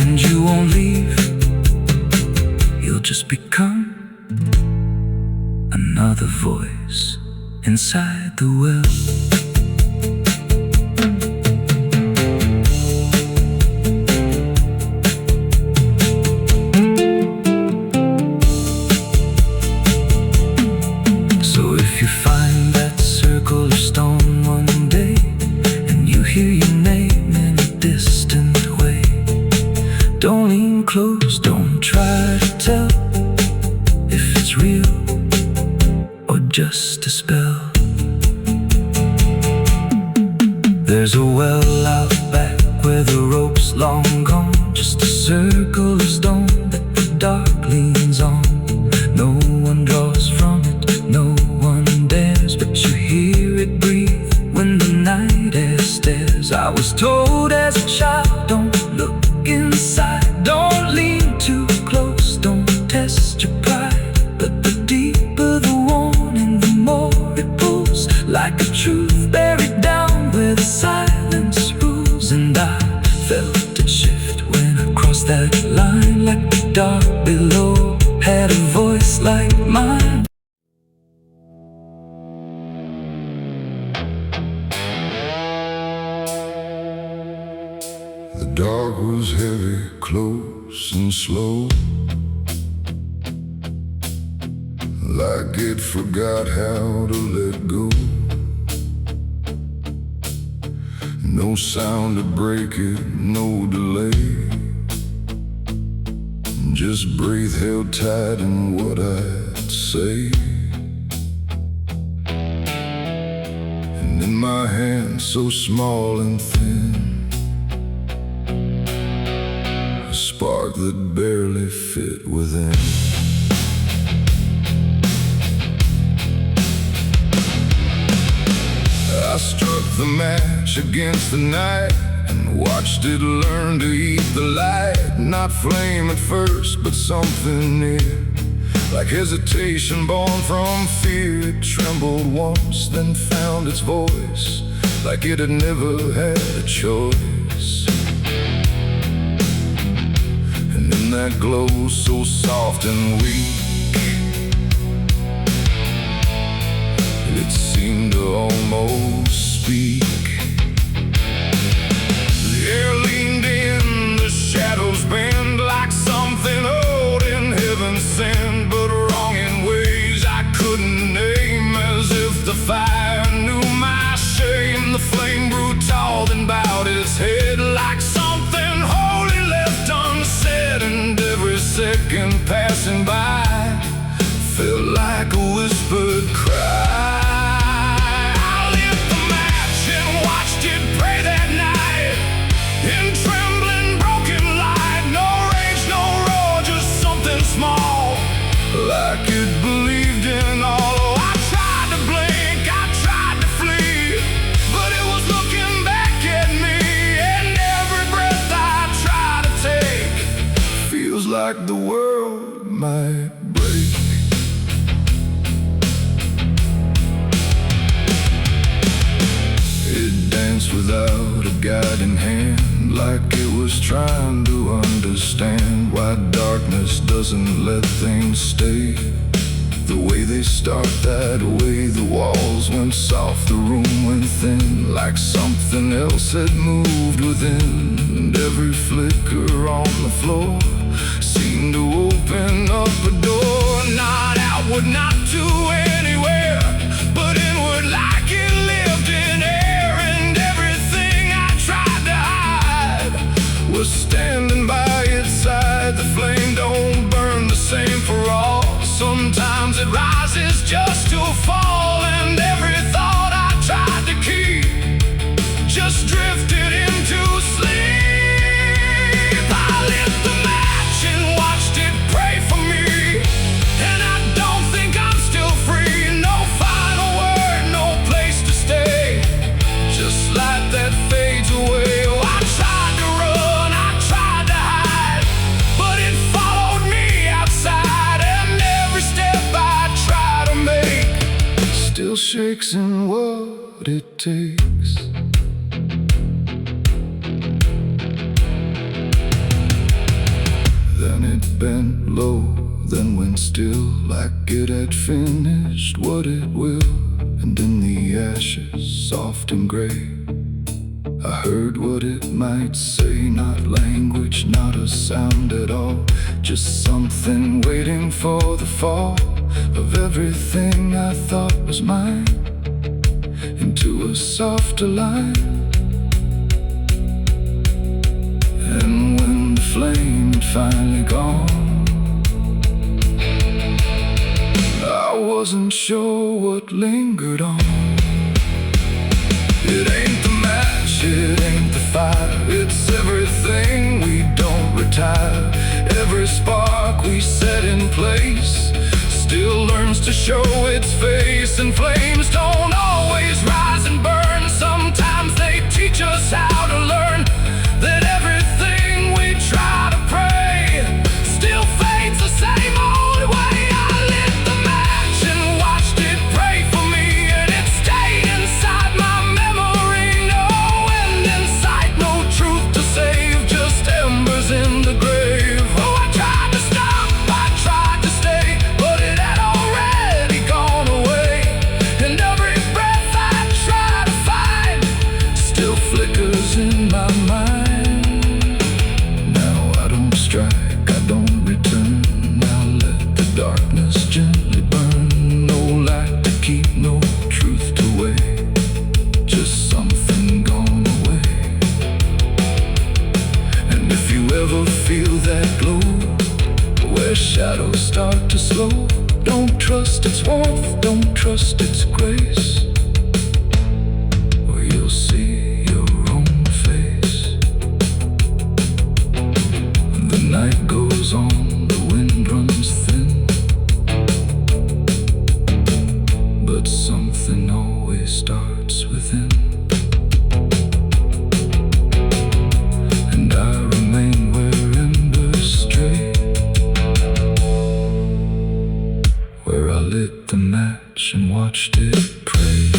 and you won't leave, you'll just become another voice inside the well. Don't lean close, don't try to tell if it's real or just a spell. There's a well out back where the rope's long gone, just a circle of stone that the dark leans on. No one draws from it, no one dares, but you hear it breathe when the night air stares. I was told as a child, don't look inside, don't lean too close, don't test your pride. But the deeper the warning, the more it pulls, like a truth buried down where the silence rules. And I felt it shift when I crossed that line, like the dark below had a voice like mine. The dark was heavy, close and slow, like it forgot how to let go. No sound to break it, no delay, just breath held tight in what I'd say. And in my hand so small and thin, a spark that barely fit within. I struck the match against the night and watched it learn to eat the light. Not flame at first, but something near, like hesitation born from fear. It trembled once, then found its voice, like it had never had a choice. And in that glow so soft and weak, it seemed to almost speak. The air leaned in, the shadows bend, like something old in heaven sent, but wrong in ways I couldn't name. As if the fire knew my shame, the flame grew tall, then bowed its head, like something holy left unsaid. And every second passing by felt like a whispered cry. Like it believed in all. Oh, I tried to blink, I tried to flee, but it was looking back at me. And without a guiding hand, like it was trying to understand why darkness doesn't let things stay the way they start. That way the walls went soft, the room went thin, like something else had moved within. And every flicker on the floor seemed to open up a door, not outward, not to anywhere, but inward, like it lived in air. And everything I tried to hide was standing by its side. The flame don't burn the same for all. Sometimes it rises just to fall, and every thought I tried to keep just drifted into sleep. I lit the match and watched it pray for me, and I don't think I'm still free. No final word, no place to stay, just light that fades away. Oh, I tried to run, I tried to hide, but it followed me outside, and every step I try to make still shakes in what it takes. Then it bent low, then went still, like it had finished what it will. And in the ashes, soft and gray, I heard what it might say. Not language, not a sound at all, just something waiting for the fall of everything I thought was mine into a softer line. And when the flame had finally gone, I wasn't sure what lingered on. It ain't the match, it ain't the fire, it's everything we don't retire. Every spark we set in place still learns to show its face. And flames don't always rise and burn, sometimes they teach us how to learn that everything we try to pray still fades the same old way. I lit the match and watched it pray for me, and it stayed inside my memory. No end in sight, no truth to save, just embers in the grave. Oh, I tried to stop, I tried to stay, but it had already gone away. And every breath I try to find still flickers in my mind. Now I don't strike, I don't return, now let the darkness gently burn. No light to keep, no truth to weigh, just something gone away. And if you ever feel that glow where shadows start to slow, don't trust its warmth, don't trust its grace, or you'll see your own face. The night goes on, the wind runs thin, but something always starts within. And I remain where embers stray, where I lit the match and watched it pray.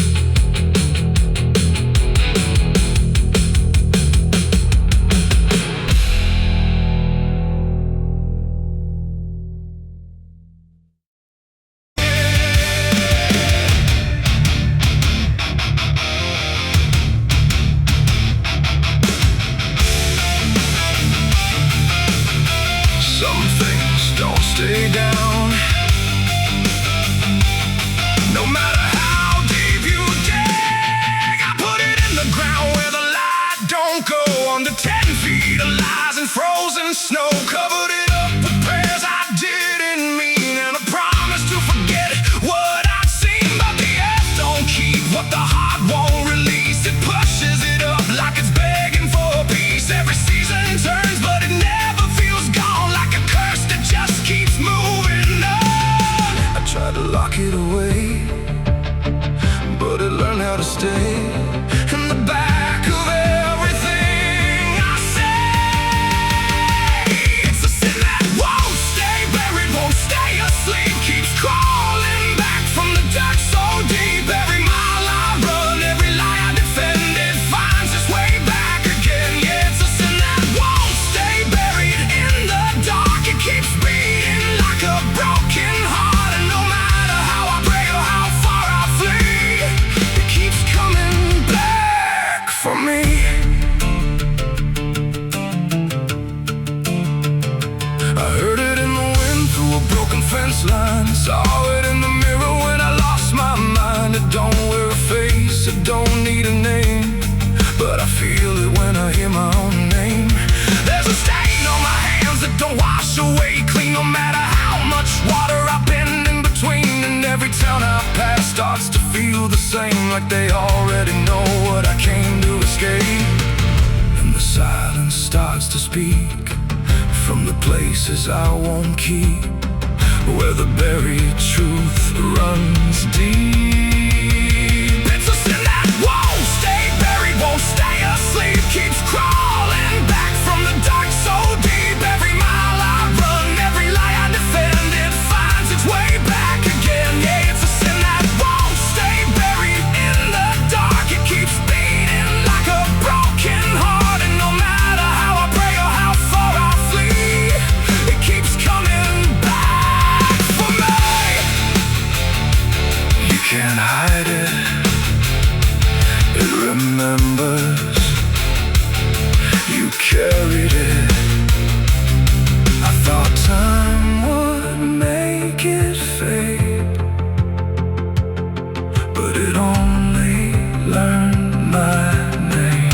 Some things don't stay down, no matter how deep you dig. I put it in the ground where the light don't go. Under 10 feet of lies and frozen snow, covered it up with prayers I didn't mean, and a promise to forget what I'd seen. But the earth don't keep what the heart won't release. It pushes it up like it's begging for peace. Every season turns, but it never feels gone, like a curse that just keeps moving on. I tried to lock it away, but it learned how to stay in the back of everything I say. It's a sin that won't stay buried, won't stay asleep, keeps crawling back from the dirt so deep. Every mile I run, every lie I defend, it finds its town I pass starts to feel the same, like they already know what I came to escape. And the silence starts to speak from the places I won't keep, where the buried truth runs deep. It's a sin that won't stay buried, won't stay asleep, keeps crawling back from the dark so deep. Every mile I run, every lie I defend, it finds its way back again. Yeah, it's a sin that won't stay buried in the dark. It keeps beating like a broken heart, and no matter how I pray or how far I flee, it keeps coming back for me. You can't hide it, it remembers. You carried it. I thought time would make it fade, but it only learned my name.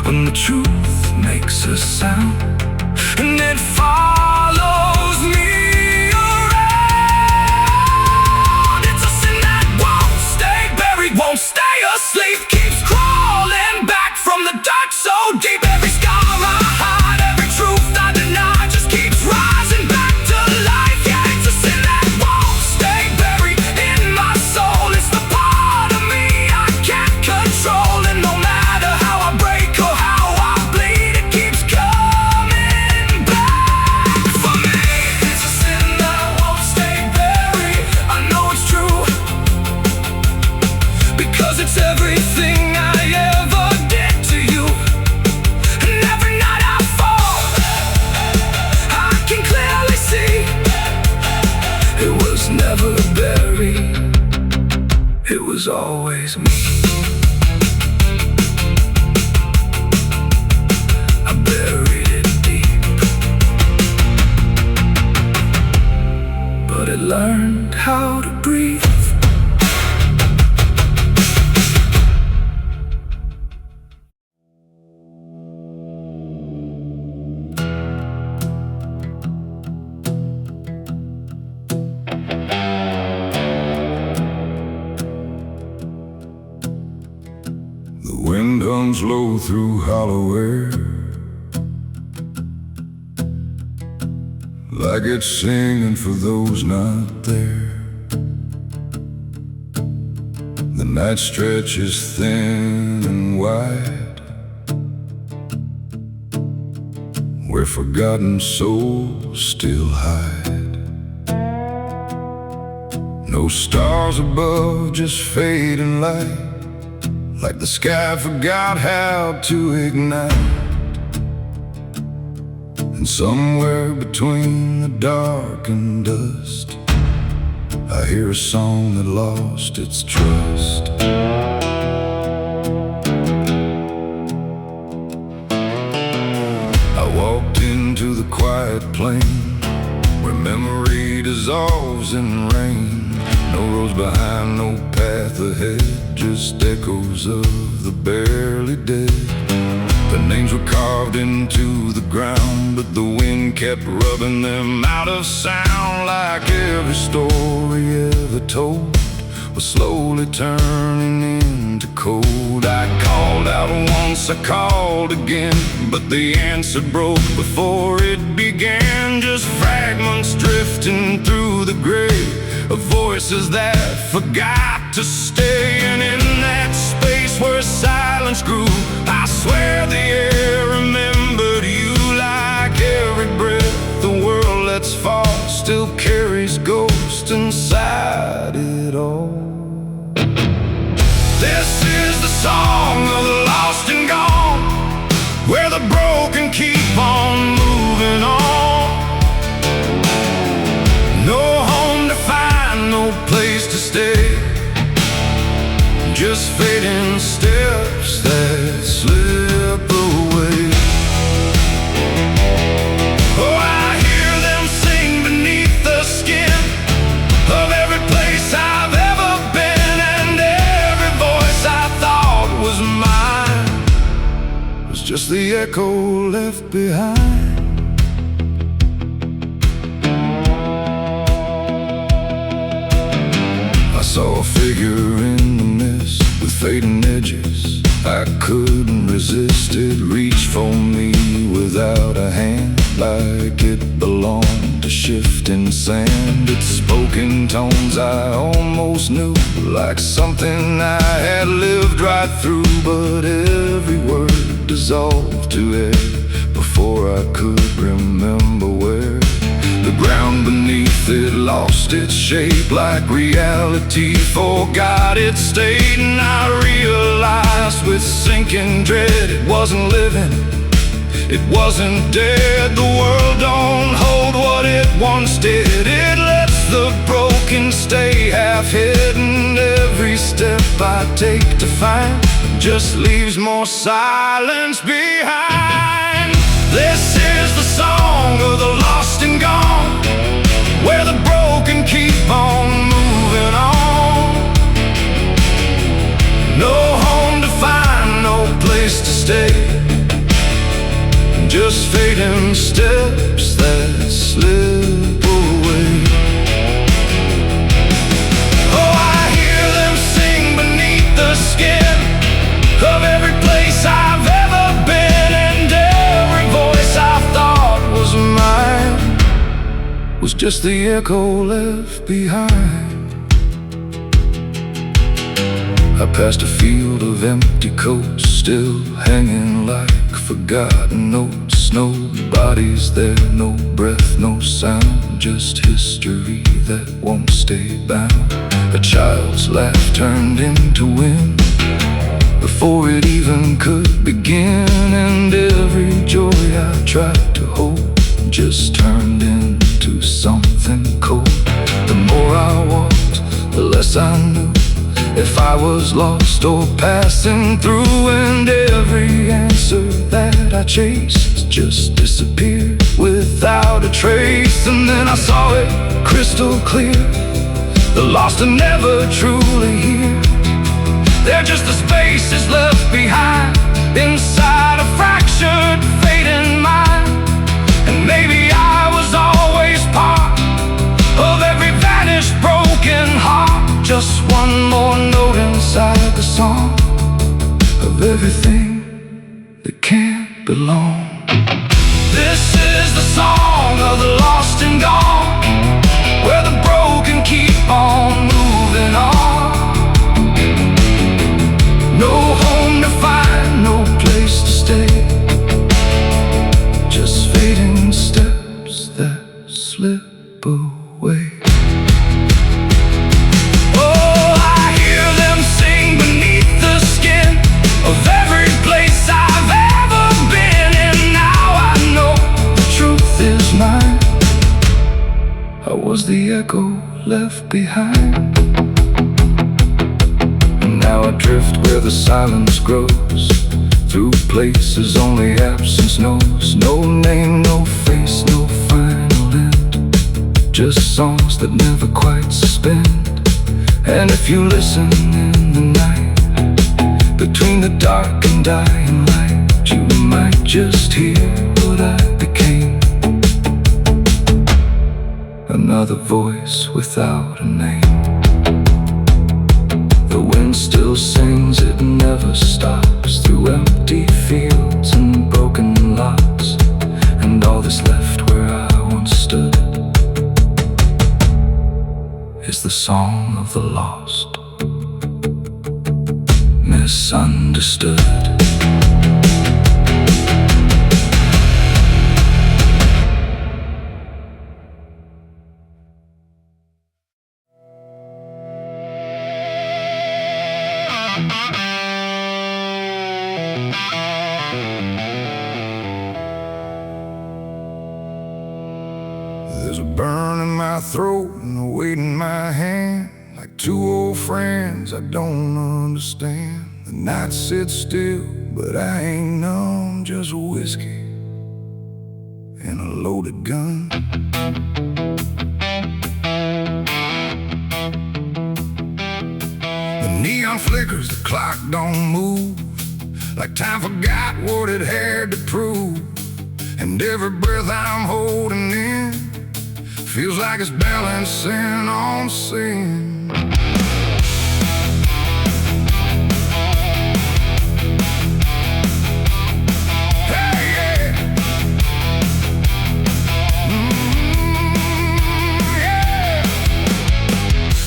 When the truth makes a sound, and it follows me around. It's a sin that won't stay buried, won't stay asleep, keeps crawling back from the dark so deep. Every scar I hide, every truth I deny, just keeps rising back to life. Yeah, it's a sin that won't stay buried in my soul. It's the part of me I can't control, and no matter how I break or how I bleed, it keeps coming back for me. It's a sin that won't stay buried. I know it's true, because it's everything I ever did to you. And every night I fall, I can clearly see it was never buried, it was always me. I buried it deep, but it learned how to breathe. The wind hums low through hollow air, like it's singing for those not there. The night stretches thin and wide, where forgotten souls still hide. No stars above, just fading light, like the sky forgot how to ignite. And somewhere between the dark and dust, I hear a song that lost its trust. I walked into the quiet plain, where memory dissolves in rain. No roads behind, no path ahead, just echoes of the barely dead. The names were carved into the ground, but the wind kept rubbing them out of sound. Like every story ever told was slowly turning into cold. I called out once, I called again, but the answer broke before it began. Just fragments drifting through the gray of voices that forgot to stay. And in that space where silence silence grew. I swear the air remembered you like every breath the world lets fall still carries ghosts inside it all. This is the song of the lost and gone, where the broken keep on moving on. No home to find, no place to stay, just fading steps that slip away. Oh, I hear them sing beneath the skin of every place I've ever been, and every voice I thought was mine was just the echo left behind. I saw a figure in the mist with fading edges. I couldn't resist it, reached for me without a hand, like it belonged to shifting sand. It spoke in tones I almost knew, like something I had lived right through, but every word dissolved to air before I could remember where. The ground beneath it lost its shape, like reality forgot its state. And I realized with sinking dread, it wasn't living, it wasn't dead. The world don't hold what it once did. It lets the broken stay half hidden. Every step I take to find just leaves more silence behind. This is the song of the lost and gone, where the broken keep on moving on. No home to find, no place to stay, just fading steps that slip away. Oh, I hear them sing beneath the skin of every place I've ever been, and every voice I thought was mine was just the echo left behind. I passed a field of empty coats, still hanging like forgotten notes. No bodies there, no breath, no sound, just history that won't stay bound. A child's laugh turned into wind before it even could begin, and every joy I tried to hold just turned into something cold. The more I walked, the less I knew if I was lost or passing through, and every answer that I chased just disappeared without a trace. And then I saw it crystal clear, the lost are never truly here. They're just the spaces left behind inside a fractured, fading mind. And maybe I was always part of every vanished, broken heart, just one more note inside the song of everything that can't belong. This is the song of the lost and gone, where the broken keep on moving on. No home to find, no place to stay, just fading steps that slip away. Oh, I hear them sing beneath the skin of every place I've ever been, and now I know the truth is mine. I was the echo left behind. Now I drift where the silence grows, through places only absence knows. No name, no face, no final end, just songs that never quite suspend. And if you listen in the night, between the dark and dying light, you might just hear what I became. Another voice without a name. The wind still sings, it never stops, through empty fields and broken lots, and all that's left where I once stood is the song of the lost, misunderstood. a burn in my throat and a weight in my hand, like two old friends I don't understand. The night sits still, but I ain't numb, just whiskey and a loaded gun. The neon flickers, the clock don't move, like time forgot what it had to prove. And every breath I'm holding in feels like it's balancing on sin. Hey, yeah. Yeah.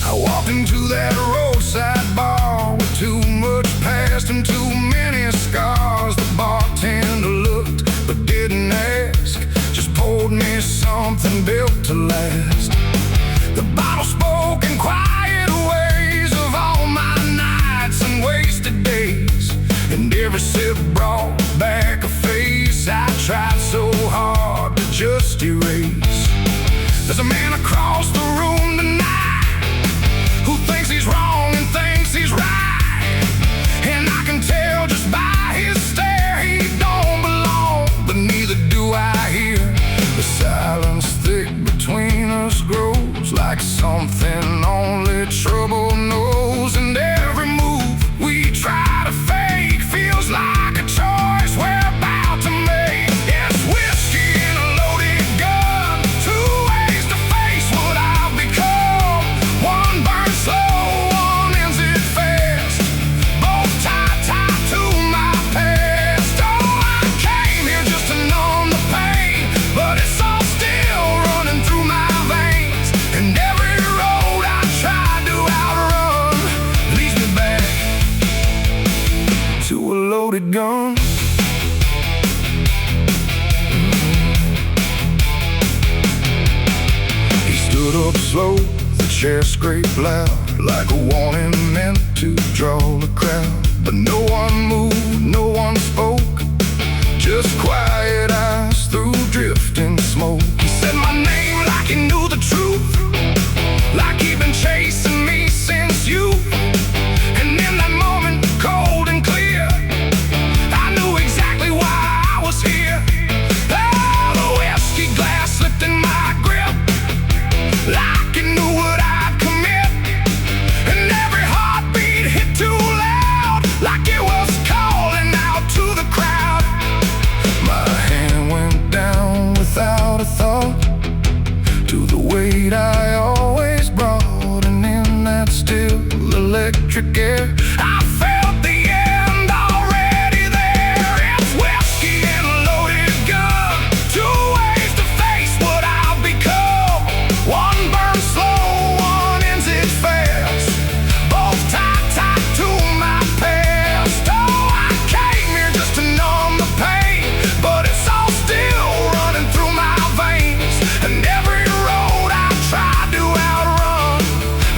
I walked into that roadside bar with too much past and too many scars. The bartender looked but didn't ask, just poured me something built to last. The bottle spoke in quiet ways of all my nights and wasted days, and every sip brought back a face I tried so hard to just erase. There's a man across the room tonight who thinks he's wrong and thinks he's right, and I can tell just by his stare he don't belong, but neither do I hear. The silence thick between us grows like something only trouble knows, and every move we try to fake feels like a choice we're about to make. It's whiskey and a loaded gun, two ways to face what I've become. One burns slow, one ends it fast, both tied to my past. Oh, I came here just to numb the pain, but it's all still running through my veins, and every road I tried to outrun leads me back to a loaded gun. He stood up slow, the chair scraped loud, like a warning meant to draw the crowd. But no one moved, no one spoke, just quiet eyes through drifting smoke. He said my name like he knew the truth, like he'd been chasing me since youth. And in that moment, cold and clear, I knew exactly why I was here. Oh, the whiskey glass slipped in my grip, like it knew what I'd commit, and every heartbeat hit too loud, like it was calling out to the crowd. My hand went down without a thought to the weight I always brought, and in that still electric air I felt the end already there. It's whiskey and a loaded gun, two ways to face what I've become. One burns slow, one ends it fast, both tied to my past. Oh, I came here just to numb the pain, but it's all still running through my veins, and every road I tried to outrun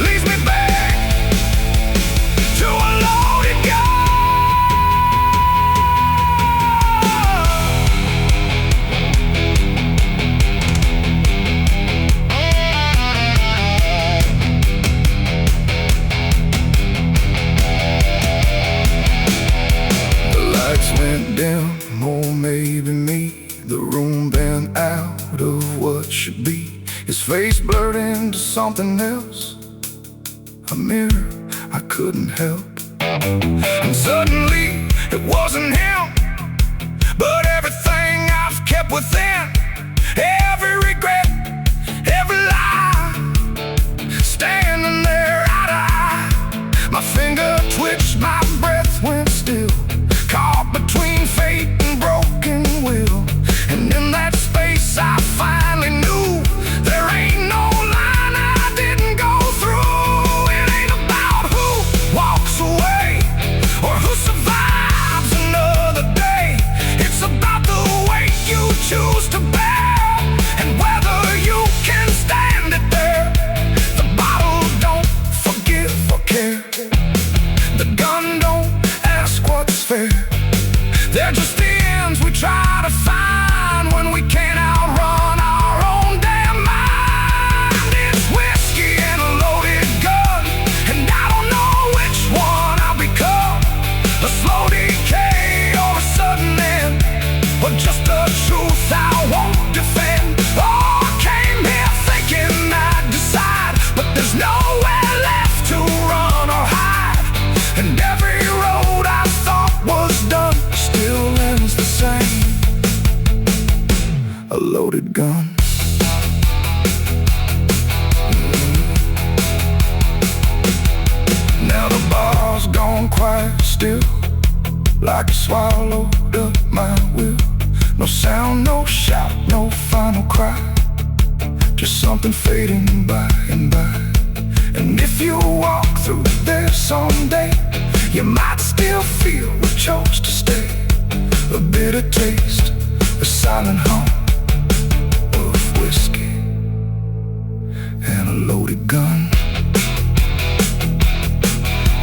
leads me back to a loaded gun. The lights went dim, or maybe me, the room bent out of what should be. His face blurred into something else, a mirror I couldn't help. And suddenly it wasn't him, but everything I've kept within, every regret, every lie, standing there eye to eye. My finger twitched, my breath went still, caught between fate and broken will. And in that space I finally knew there ain't no line I didn't go through. It ain't about who walks away or who survives another day. It's about the weight you choose to bear, and whether you can stand it there. The bottle don't forgive or care, the gun don't ask what's fair. They're just the ends we try to find when we can't outrun our own damn mind. a loaded gun. Now the bar's gone quiet still, like it swallowed up my will. No sound, no shout, no final cry, just something fading by and by. And if you walk through there someday, you might still feel we chose to stay. A bitter taste, a silent hum of whiskey and a loaded gun.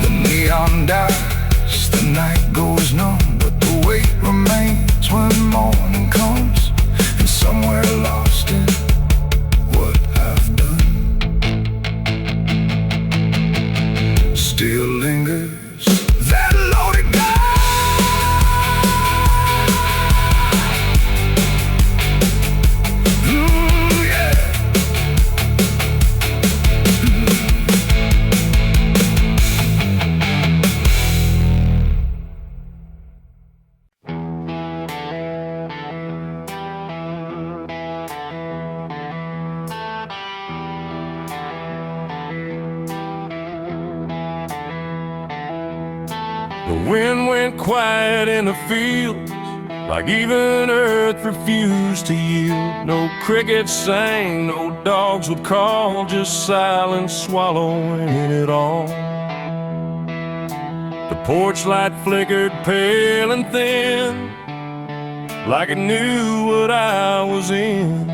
The neon dies, the night goes numb, but the weight remains when morning comes. And somewhere lost in what I've done still lingers that loaded gun. The wind went quiet in the fields, like even earth refused to yield. No crickets sang, no dogs would call, just silence swallowing it all. The porch light flickered pale and thin, like it knew what I was in.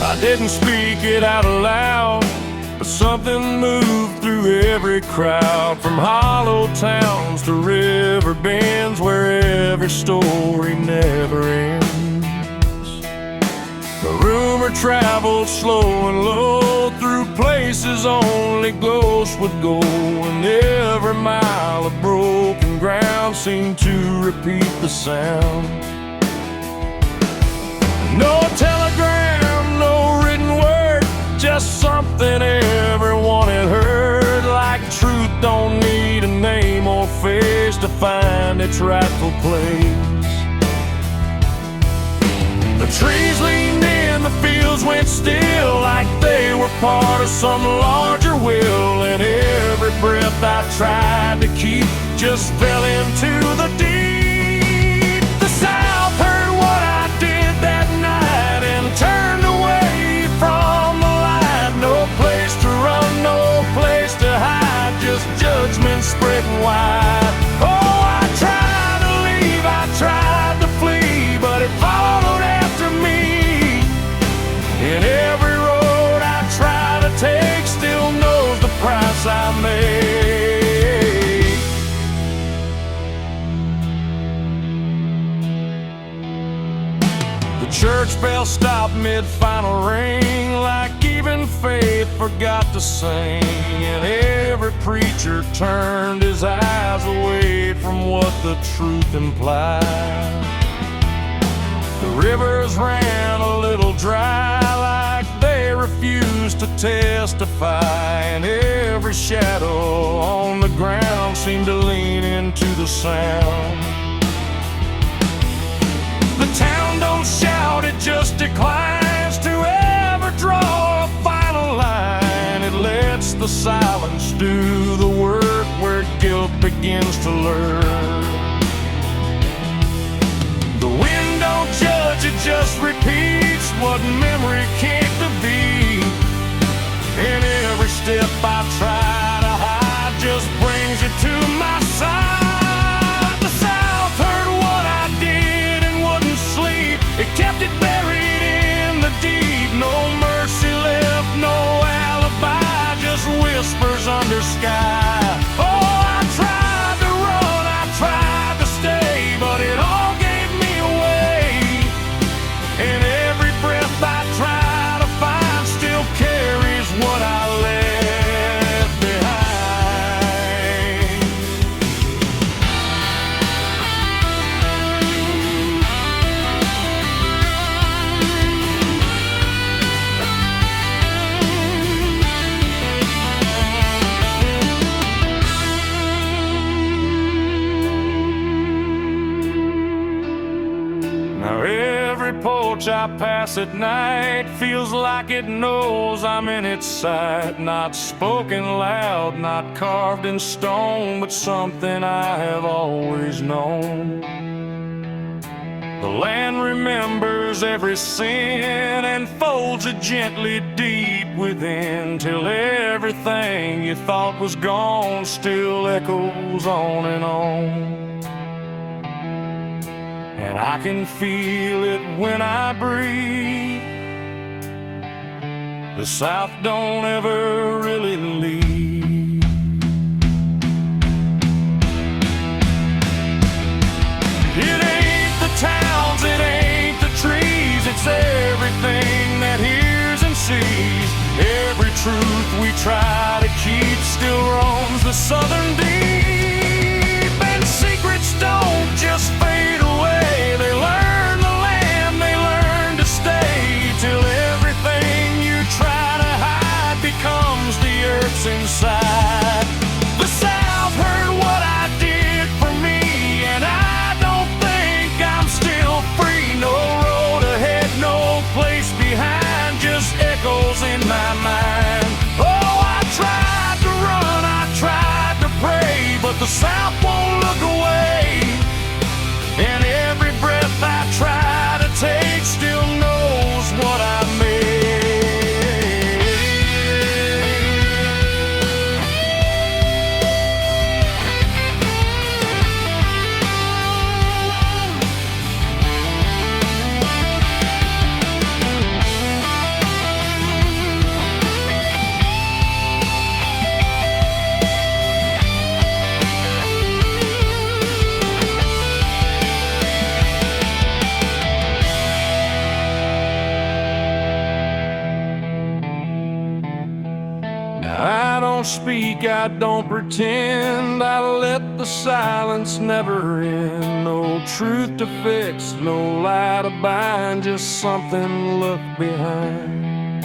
I didn't speak it out loud, but something moved through every crowd, from hollow towns to river bends, where every story never ends. The rumor traveled slow and low through places only ghosts would go, and every mile of broken ground seemed to repeat the sound. No telegram, no written word, just something everyone had heard. Like truth don't need a name or face to find its rightful place. The trees leaned in, the fields went still, like they were part of some larger will. And every breath I tried to keep just fell into the deep. The South heard what I did that night and turned away from the light. No place to run, no place to hide, just judgment spreading wide. Oh, I tried to leave, I tried to flee, but it followed after me. And every road I try to take still knows the price I made. The church bell stopped mid-final ring, like even faith forgot to sing. And every preacher turned his eyes away from what the truth implied. The rivers ran a little dry, like they refused to testify. And every shadow on the ground seemed to lean into the sound. The town don't shout, it just declines to ever draw a final line. It lets the silence do the work where guilt begins to lurk. The wind don't judge, it just repeats what memory came to be. And every step I try to hide just brings you to my side. The South heard what I did and wouldn't sleep. It kept it buried in the deep. No mercy left, no alibi, just whispers under sky. Oh, I tried to run, I tried to stay, but it all gave me away. And every breath I try to find still carries what I left behind. every porch I pass at night feels like it knows I'm in its sight. Not spoken loud, not carved in stone, but something I have always known. The land remembers every sin and folds it gently deep within, till everything you thought was gone still echoes on and on. And I can feel it when I breathe. The South don't ever really leave. It ain't the towns, it ain't the trees, it's everything that hears and sees. Every truth we try to keep still roams the southern deep. And secrets don't just fade away, they learn the land, they learn to stay, till everything you try to hide becomes the earth's inside. The South heard what I did for me, and I don't think I'm still free. No road ahead, no place behind, just echoes in my mind. Oh, I tried to run, I tried to pray, but the South won't look away. And every breath I try to take still knows what I made. I don't speak, I don't pretend, I let the silence never end. No truth to fix, no lie to bind, just something left behind.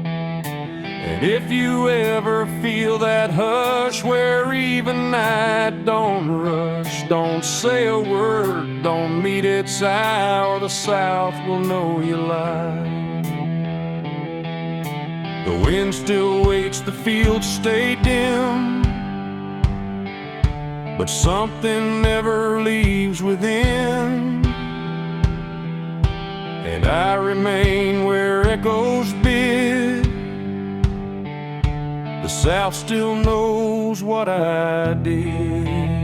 And if you ever feel that hush where even night don't rush, don't say a word, don't meet its eye, or the South will know you lie. The wind still waits, the fields stay dim, but something never leaves within. And I remain where echoes bid. The South still knows what I did.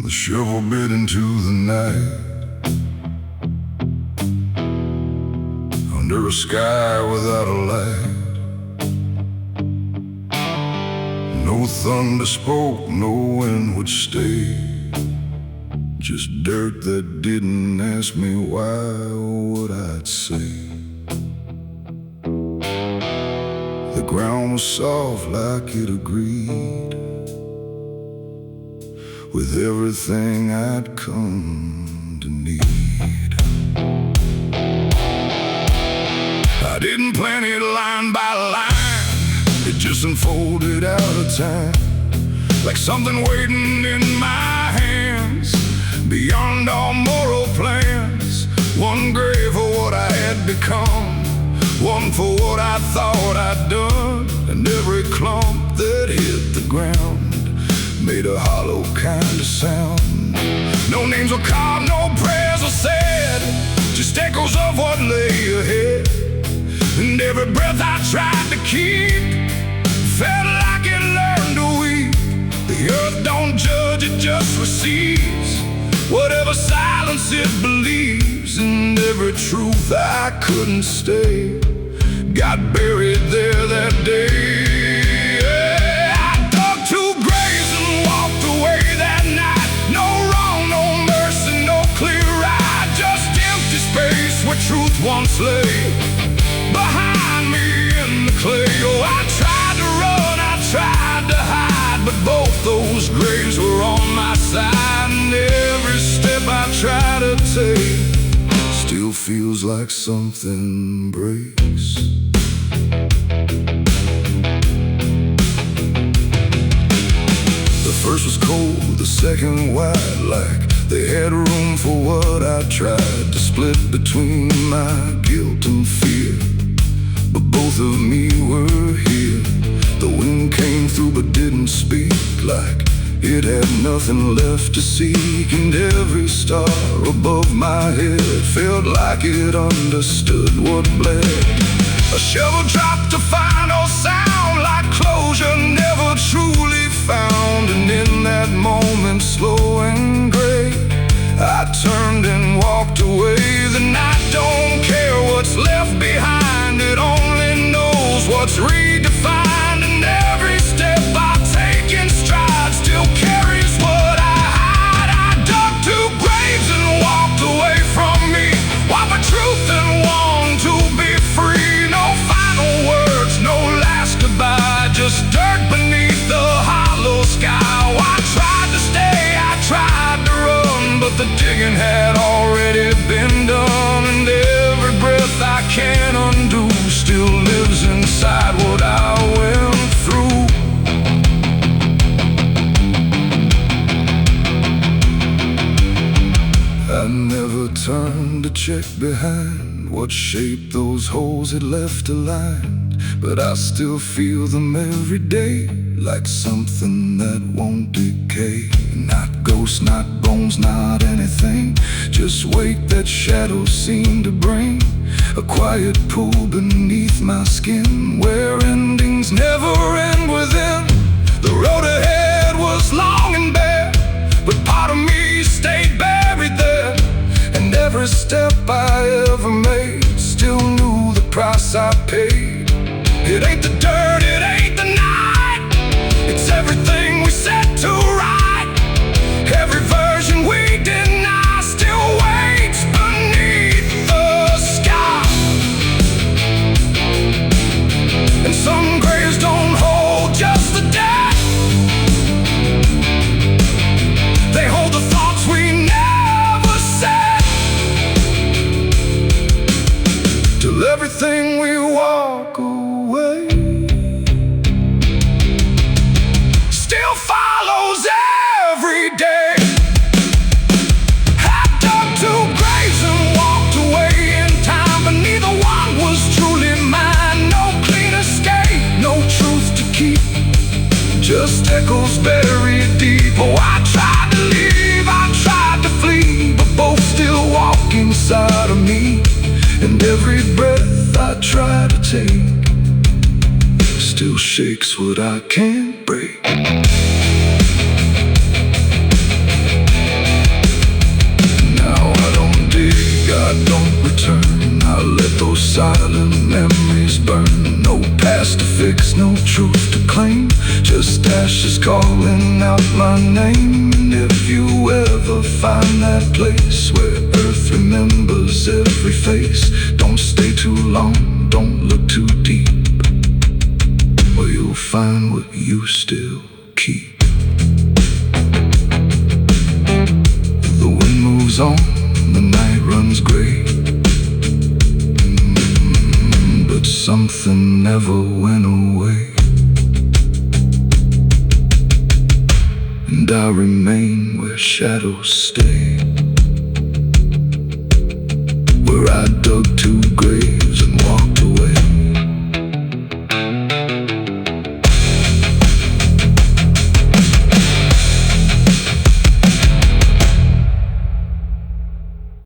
The shovel bit into the night, under a sky without a light. No thunder spoke, no wind would stay, just dirt that didn't ask me why or what I'd say. The ground was soft like it agreed with everything I'd come to need. I didn't plan it line by line, folded out of time, like something waiting in my hands. Beyond all moral plans, one grave for what I had become, one for what I thought I'd done. And every clump that hit the ground made a hollow kind of sound. No names were carved, no prayers were said, just echoes of what lay ahead. And every breath I tried to keep felt like it learned to weep. The earth don't judge, it just receives whatever silence it believes. And every truth I couldn't stay got buried there that day. I dug 2 graves and walked away that night. No wrong, no mercy, no clear ride, just empty space where truth once lay behind me in the clay. Oh, I tried to run, I tried to hide, but both those graves were on my side. And every step I try to take still feels like something breaks. The first was cold, the second wide, like they had room for what I tried to split between my guilt and fear. But both of me were here. The wind came through but didn't speak, like it had nothing left to seek. And every star above my head felt like it understood what bled. A shovel dropped to final sound, like closure never truly found. And in that moment, slow and gray, I turned and walked away. The night don't care what's left behind, it only knows what's redefined. And every step I take in stride still carries what I hide. I dug 2 graves and walked away from me, one for truth and one to be free. No final words, no last goodbye, just dirt beneath the hollow sky. Oh, I tried to stay, I tried to run, but the digging had already been done. And every breath I can't undo still lives inside what I went through. I never turned to check behind what shape those holes had left aligned, but I still feel them every day, like something that won't decay. Not ghosts, not bones, not anything, just weight that shadows seem to bring. A quiet pool beneath my skin, where endings never end within. The road ahead was long and bare, but part of me stayed buried there. And every step I ever made still knew the price I paid. It ain't the dirt, it ain't the night, it's everything we set to right. Every version we deny still waits beneath the sky. And some graves don't hold just the dead, they hold the thoughts we never said. Till everything we walk away still follows every day. I dug 2 graves and walked away in time, but neither one was truly mine. No clean escape, no truth to keep, just echoes buried deep. Oh, I tried to leave, I tried to flee, but both still walk inside of me. And every breath I try to take still shakes what I can't break. Now I don't dig, I don't return, I let those silent memories burn. No past to fix, no truth to claim, just ashes calling out my name. And if you ever find that place where earth remembers every face, don't stay too long, don't look too deep, or you'll find what you still keep. The wind moves on, the night runs gray, but something never went away. I remain where shadows stay, where I dug two graves